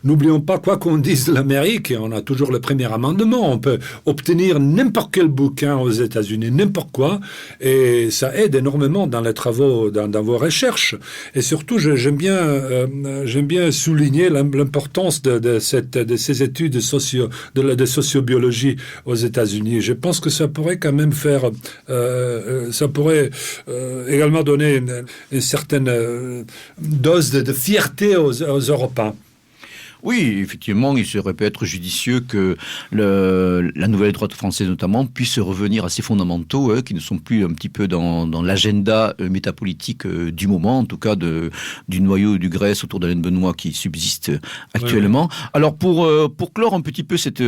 N'oublions pas, quoi qu'on dise de l'Amérique, on a toujours le premier amendement. On peut obtenir n'importe quel bouquin aux États-Unis, n'importe quoi, et ça aide énormément dans les travaux, dans vos recherches. Et surtout, j'aime bien souligner l'importance de ces études de sociobiologie aux États-Unis. Je pense que ça pourrait quand même ça pourrait également donner une certaine dose de fierté aux Européens. Oui, effectivement, il serait peut-être judicieux que la nouvelle droite française notamment puisse revenir à ses fondamentaux, qui ne sont plus un petit peu dans l'agenda métapolitique du moment, en tout cas du noyau du Grace autour d'Alain Benoît qui subsiste actuellement. Oui. Alors pour clore un petit peu cette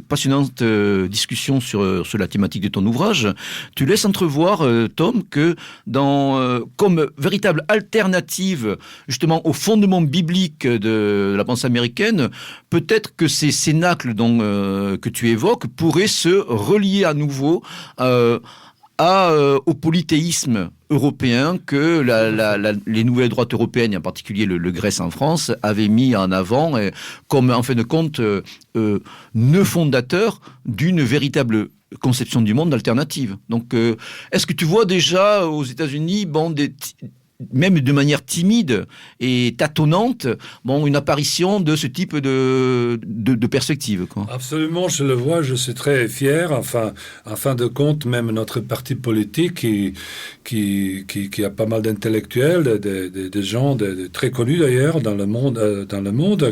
passionnante discussion sur la thématique de ton ouvrage, tu laisses entrevoir, Tom, que comme véritable alternative justement au fondement biblique de la pensée américaine, peut-être que ces cénacles que tu évoques pourraient se relier à nouveau au polythéisme européen que les nouvelles droites européennes, et en particulier le Grace en France, avaient mis en avant comme, en fin de compte, nœud fondateur d'une véritable conception du monde alternative. Donc, est-ce que tu vois déjà aux États-Unis, même de manière timide et tâtonnante, une apparition de ce type de perspective, quoi. Absolument, je le vois, je suis très fier. Enfin, en fin de compte, même notre parti politique qui a pas mal d'intellectuels, des gens très connus d'ailleurs dans le monde,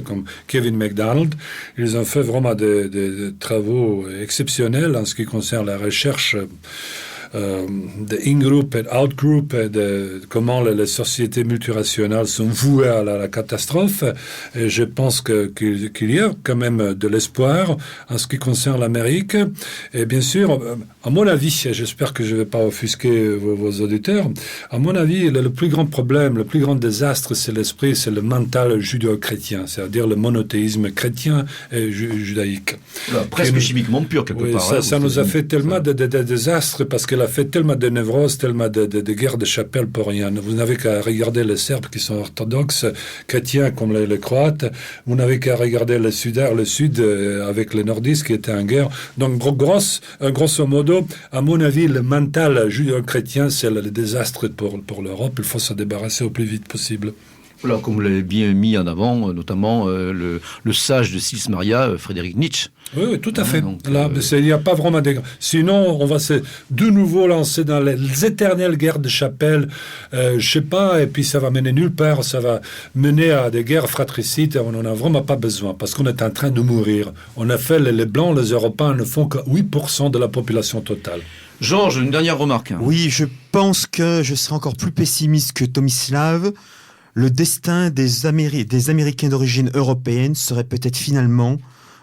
comme Kevin McDonald, ils ont fait vraiment des travaux exceptionnels en ce qui concerne la recherche de in-group et out-group, et de comment les sociétés multiraciales sont vouées à la catastrophe. Et je pense qu'il y a quand même de l'espoir en ce qui concerne l'Amérique. Et bien sûr, à mon avis, j'espère que je ne vais pas offusquer vos auditeurs, à mon avis, le plus grand problème, le plus grand désastre, c'est le mental judéo-chrétien, c'est-à-dire le monothéisme chrétien et judaïque. Presque chimiquement pur, quelque part. Ça nous a fait tellement de désastres parce qu'elle a fait tellement de névroses, tellement de guerres de chapelle pour rien. Vous n'avez qu'à regarder les Serbes qui sont orthodoxes, chrétiens comme les Croates. Vous n'avez qu'à regarder le Sud avec les Nordistes qui étaient en guerre. Donc, grosso modo, à mon avis, le mental judéo-chrétien, c'est le désastre pour l'Europe. Il faut se débarrasser au plus vite possible. Voilà, comme vous l'avez bien mis en avant, notamment le sage de Sils Maria, Frédéric Nietzsche. Oui, tout à fait. Donc, là, il n'y a pas vraiment de... Sinon, on va se de nouveau lancer dans les éternelles guerres de chapelle, je sais pas, et puis ça va mener nulle part, ça va mener à des guerres fratricides, on n'en a vraiment pas besoin, parce qu'on est en train de mourir. En effet, les Blancs, les Européens ne font que 8% de la population totale. Georges, une dernière remarque. Oui, je pense que je serai encore plus pessimiste que Tomislav. Le destin des Américains d'origine européenne serait peut-être finalement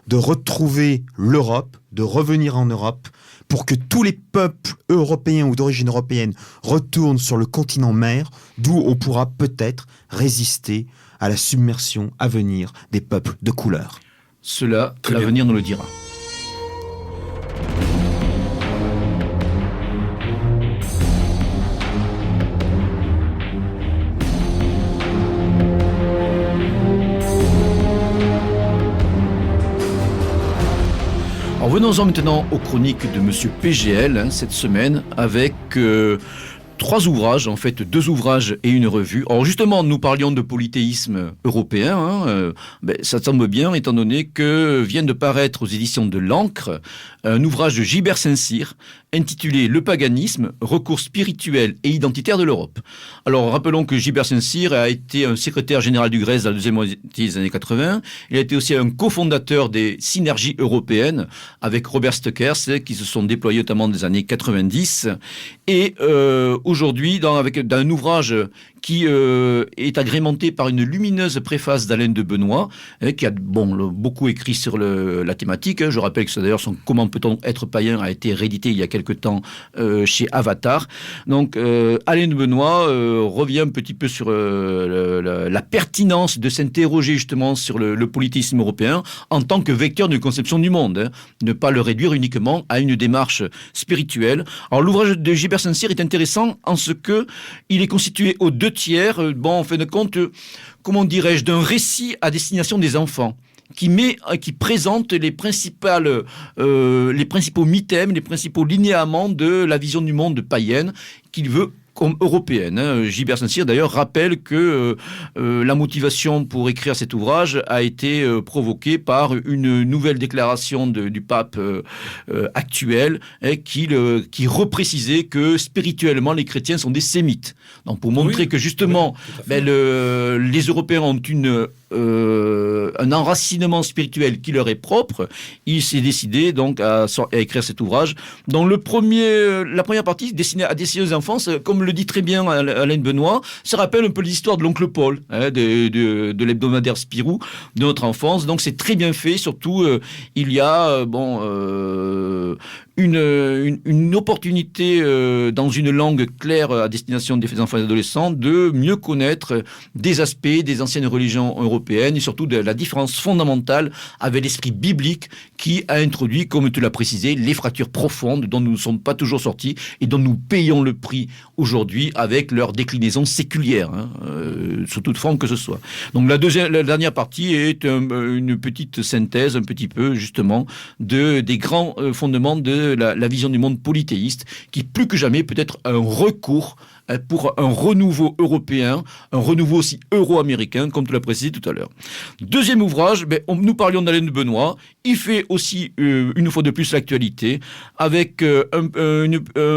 de retrouver l'Europe, de revenir en Europe, pour que tous les peuples européens ou d'origine européenne retournent sur le continent mère, d'où on pourra peut-être résister à la submersion à venir des peuples de couleur. Cela, l'avenir nous le dira. Venons-en maintenant aux chroniques de Monsieur PGL, cette semaine, avec 3 ouvrages, en fait 2 ouvrages et une revue. Alors justement, nous parlions de polythéisme européen, ça tombe bien étant donné que vient de paraître aux éditions de l'Ancre un ouvrage de Gilbert Saint-Cyr intitulé « Le paganisme, recours spirituel et identitaire de l'Europe ». Alors, rappelons que Gilbert Saint-Cyr a été un secrétaire général du Grèce dans la deuxième moitié des années 80. Il a été aussi un cofondateur des synergies européennes avec Robert Stöckers, qui se sont déployés notamment dans les années 90. Et aujourd'hui, dans un ouvrage qui est agrémenté par une lumineuse préface d'Alain de Benoît, qui a beaucoup écrit sur la thématique. Je rappelle que d'ailleurs son « Comment peut-on être païen » a été réédité il y a quelque temps chez Avatar. Donc Alain de Benoît revient un petit peu sur la pertinence de s'interroger justement sur le politisme européen en tant que vecteur de conception du monde, ne pas le réduire uniquement à une démarche spirituelle. Alors l'ouvrage de Gilbert Saint-Cyr est intéressant en ce que il est constitué aux 2/3, en fin de compte, comment dirais-je, d'un récit à destination des enfants, qui présente les principaux mythèmes, les principaux linéaments de la vision du monde païenne qu'il veut comme européenne. Gilbert Saint-Cyr, d'ailleurs, rappelle que la motivation pour écrire cet ouvrage a été provoquée par une nouvelle déclaration du pape actuel qui reprécisait que spirituellement, les chrétiens sont des sémites. Donc, pour montrer que justement, les Européens ont un enracinement spirituel qui leur est propre, il s'est décidé donc à écrire cet ouvrage. Dans la première partie, destinée aux enfants, comme le dit très bien Alain Benoît, ça rappelle un peu l'histoire de l'oncle Paul, de l'hebdomadaire Spirou, de notre enfance. Donc c'est très bien fait. Surtout, il y a une opportunité dans une langue claire à destination des enfants et des adolescents de mieux connaître des aspects des anciennes religions européennes et surtout de la différence fondamentale avec l'esprit biblique qui a introduit, comme tu l'as précisé, les fractures profondes dont nous ne sommes pas toujours sortis et dont nous payons le prix aujourd'hui avec leur déclinaison séculière, sous toute forme que ce soit. Donc la dernière partie est une petite synthèse un petit peu justement des grands fondements de la vision du monde polythéiste qui plus que jamais peut être un recours pour un renouveau européen, un renouveau aussi euro-américain, comme tu l'as précisé tout à l'heure. Deuxième ouvrage, nous parlions d'Alain de Benoît, il fait aussi une fois de plus l'actualité, avec un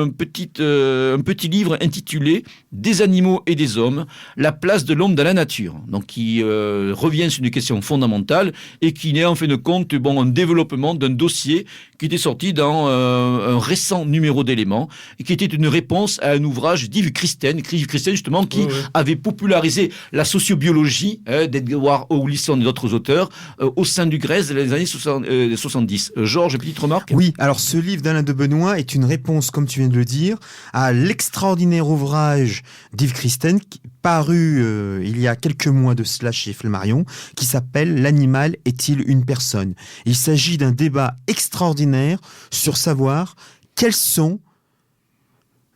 petit livre intitulé « Des animaux et des hommes, la place de l'homme dans la nature », donc qui revient sur une question fondamentale et qui n'est en fin de compte un développement d'un dossier qui était sorti dans un récent numéro d'Éléments et qui était une réponse à un ouvrage d'Yves Christen justement, qui avait popularisé la sociobiologie d'Edward Howlison et d'autres auteurs au sein du Grèce dans les années 70. Georges, petite remarque ? Oui, alors ce livre d'Alain de Benoît est une réponse, comme tu viens de le dire, à l'extraordinaire ouvrage d'Yves Christen, paru il y a quelques mois de cela chez Flammarion, qui s'appelle « L'animal est-il une personne ?» Il s'agit d'un débat extraordinaire sur savoir quels sont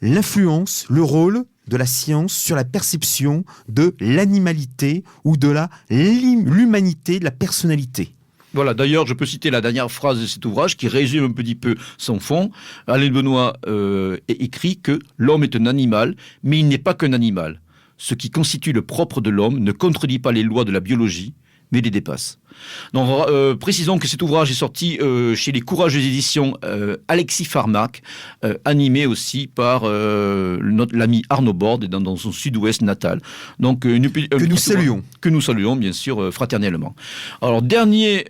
l'influence, le rôle de la science sur la perception de l'animalité ou de l'humanité, de la personnalité. Voilà, d'ailleurs, je peux citer la dernière phrase de cet ouvrage qui résume un petit peu son fond. Alain Benoît écrit que l'homme est un animal, mais il n'est pas qu'un animal. Ce qui constitue le propre de l'homme ne contredit pas les lois de la biologie, mais les dépasse. Donc, précisons que cet ouvrage est sorti chez les courageuses éditions Alexis Farmac, animé aussi par l'ami Arnaud Borde dans son sud-ouest natal. Donc, que nous saluons bien sûr fraternellement. Alors, dernier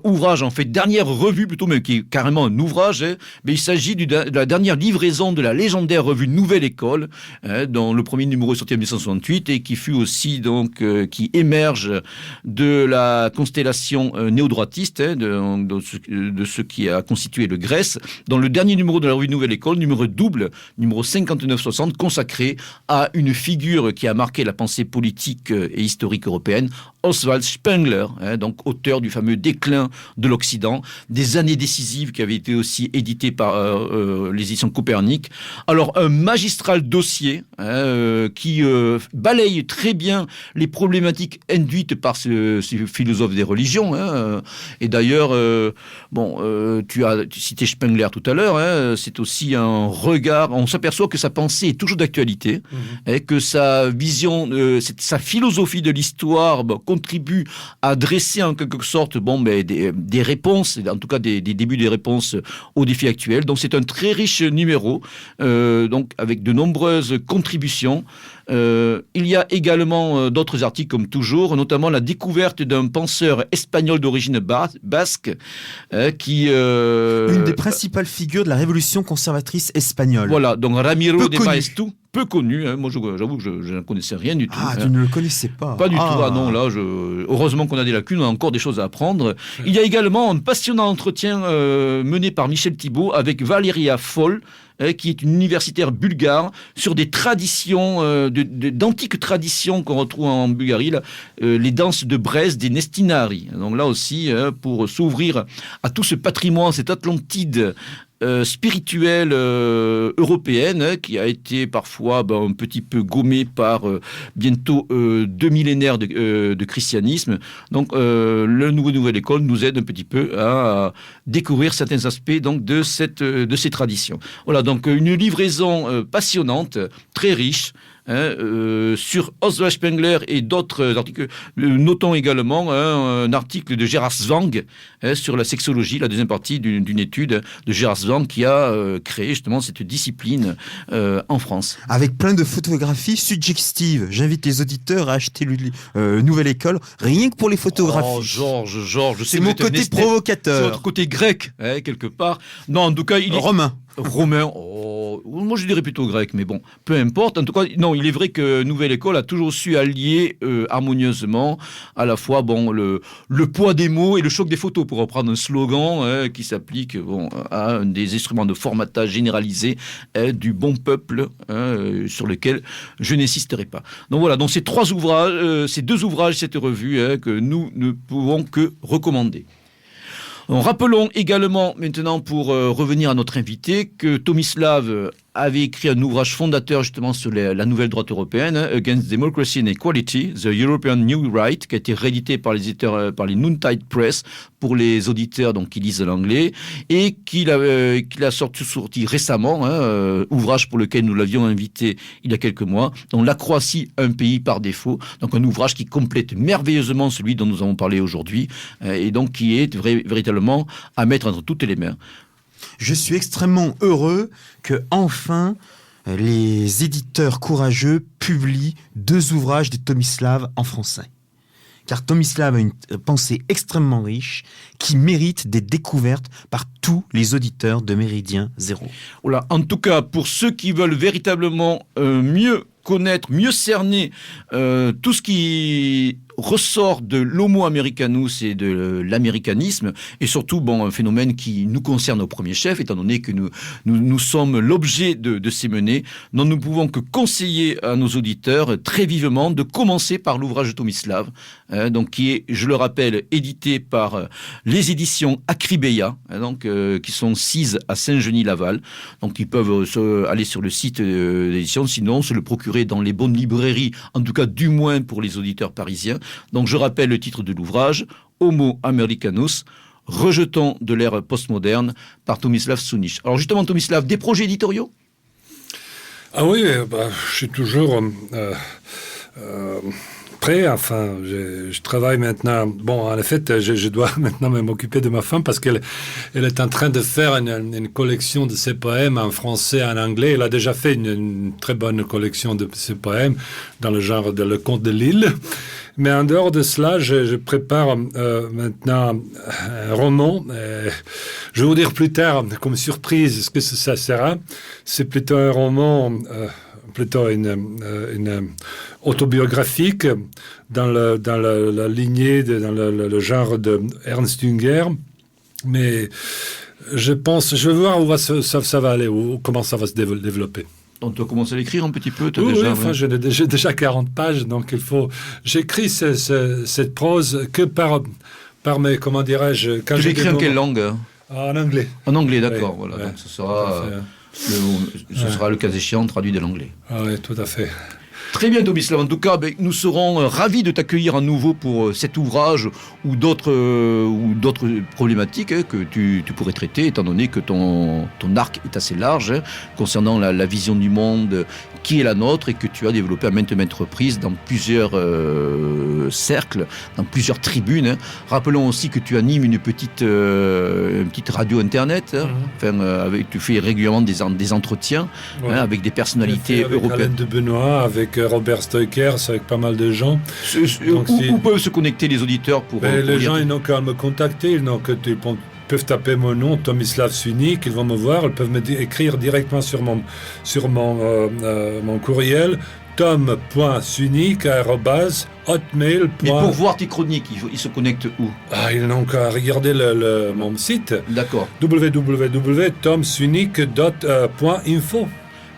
ouvrage, en fait, dernière revue plutôt, mais qui est carrément un ouvrage, mais il s'agit de la dernière livraison de la légendaire revue Nouvelle École, dont le premier numéro est sorti en 1968 et qui fut aussi donc qui émerge de la constellation néo-droitiste de ce qui a constitué le Grèce, dans le dernier numéro de la revue Nouvelle École, numéro double, numéro 59-60, consacré à une figure qui a marqué la pensée politique et historique européenne, Oswald Spengler, donc auteur du fameux Déclin de l'Occident, des années décisives qui avait été aussi édité par les éditions Copernic. Alors un magistral dossier qui balaye très bien les problématiques induites par ce philosophe des religions. Et d'ailleurs, tu as cité Spengler tout à l'heure, c'est aussi un regard, on s'aperçoit que sa pensée est toujours d'actualité, et que sa vision, sa philosophie de l'histoire, contribue à dresser en quelque sorte des réponses, en tout cas des débuts des réponses aux défis actuels. Donc c'est un très riche numéro, donc avec de nombreuses contributions. Il y a également d'autres articles comme toujours, notamment la découverte d'un penseur espagnol d'origine basque qui... Une des principales figures de la révolution conservatrice espagnole. Voilà, donc Ramiro de Maeztu, peu connu, hein. Moi j'avoue que je ne connaissais rien du tout. Ah, tu ne le connaissais pas. Pas du tout, non, là, heureusement qu'on a des lacunes, on a encore des choses à apprendre. Il y a également un passionnant entretien mené par Michel Thibault avec Valéria Foll, qui est une universitaire bulgare, sur des traditions, d'antiques traditions qu'on retrouve en Bulgarie, là, les danses de Brest, des Nestinari. Donc là aussi, pour s'ouvrir à tout ce patrimoine, cette Atlantide spirituelle européenne, qui a été parfois un petit peu gommée par bientôt 2 millénaires de christianisme. Donc le Nouvelle École nous aide un petit peu à découvrir certains aspects donc, de ces traditions. Voilà, donc une livraison passionnante, très riche, sur Oswald Spengler et d'autres articles. Notons également un article de Gerhard Zwang sur la sexologie, la deuxième partie d'une étude de Gerhard Zwang qui a créé justement cette discipline en France. Avec plein de photographies suggestives. J'invite les auditeurs à acheter le Nouvelle École, rien que pour les photographies. Oh, Georges, c'est mon côté provocateur. C'est votre côté grec, quelque part. Non, en tout cas, il est... Romain, moi je dirais plutôt grec, mais bon, peu importe. En tout cas, non, il est vrai que Nouvelle École a toujours su allier harmonieusement à la fois le poids des mots et le choc des photos, pour reprendre un slogan qui s'applique à un des instruments de formatage généralisé du bon peuple, sur lequel je n'insisterai pas. Donc voilà, donc ces deux ouvrages, cette revue que nous ne pouvons que recommander. Rappelons également, maintenant pour revenir à notre invité, que Tomislav avait écrit un ouvrage fondateur justement sur la nouvelle droite européenne, Against Democracy and Equality, The European New Right, qui a été réédité par les éditeurs, par les Noontide Press, pour les auditeurs donc, qui lisent l'anglais, et qu'il a sorti récemment, ouvrage pour lequel nous l'avions invité il y a quelques mois, donc La Croatie, un pays par défaut, donc un ouvrage qui complète merveilleusement celui dont nous avons parlé aujourd'hui, et donc qui est véritablement à mettre entre toutes les mains. Je suis extrêmement heureux que enfin les éditeurs courageux publient 2 ouvrages de Tomislav en français. Car Tomislav a une pensée extrêmement riche qui mérite des découvertes par tous les auditeurs de Méridien Zéro. Voilà. En tout cas, pour ceux qui veulent véritablement mieux connaître, mieux cerner tout ce qui ressort de l'homo americanus et de l'américanisme, et surtout un phénomène qui nous concerne au premier chef, étant donné que nous sommes l'objet de ces menées, dont nous pouvons que conseiller à nos auditeurs très vivement de commencer par l'ouvrage de Tomislav, donc qui est, je le rappelle, édité par les éditions Acribeia, qui sont sises à Saint-Genis-Laval. Donc ils peuvent aller sur le site d'édition, sinon se le procurer dans les bonnes librairies, en tout cas du moins pour les auditeurs parisiens. Donc je rappelle le titre de l'ouvrage, Homo Americanus, rejeton de l'ère postmoderne, par Tomislav Sunic. Alors justement Tomislav, des projets éditoriaux ? Ah oui, je suis toujours prêt, enfin, je travaille maintenant, en effet, je dois maintenant m'occuper de ma femme parce qu'elle est en train de faire une collection de ses poèmes en français et en anglais. Elle a déjà fait une très bonne collection de ses poèmes dans le genre de Le Conte de Lille. Mais en dehors de cela, je prépare maintenant un roman. Je vais vous dire plus tard, comme surprise, ce que ça sera. C'est plutôt un roman, plutôt une autobiographique dans la lignée, dans le genre de Ernst Jünger. Mais je vais voir où ça va aller, comment ça va se développer. Donc, tu as commencé à l'écrire un petit peu j'ai déjà 40 pages, donc j'écris cette prose que par mes, comment dirais-je... Tu l'écris en quelle langue ? En anglais. En anglais, d'accord. Oui, voilà. Donc, ce sera le cas échéant traduit de l'anglais. Ah oui, tout à fait. Très bien, Tomislav. En tout cas, nous serons ravis de t'accueillir à nouveau pour cet ouvrage ou d'autres problématiques que tu pourrais traiter, étant donné que ton arc est assez large concernant la vision du monde qui est la nôtre et que tu as développé à maintes reprises dans plusieurs cercles, dans plusieurs tribunes. Rappelons aussi que tu animes une petite radio internet. Tu fais régulièrement des entretiens avec des personnalités avec européennes. Alain de Benoît, avec Robert Stoikers, avec pas mal de gens. Où peuvent se connecter les auditeurs pour les gens, ils n'ont qu'à me contacter, ils peuvent taper mon nom, Tomislav Sunik, ils vont me voir, ils peuvent écrire directement sur mon courriel, tom.sunik@hotmail. Mais pour voir tes chroniques, ils se connectent où? Ils n'ont qu'à regarder mon site. D'accord. www.tomsunik.info.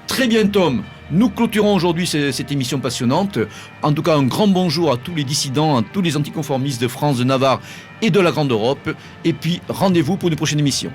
Très bien, Tom. Nous clôturons aujourd'hui cette émission passionnante. En tout cas, un grand bonjour à tous les dissidents, à tous les anticonformistes de France, de Navarre et de la Grande Europe. Et puis, rendez-vous pour une prochaine émission.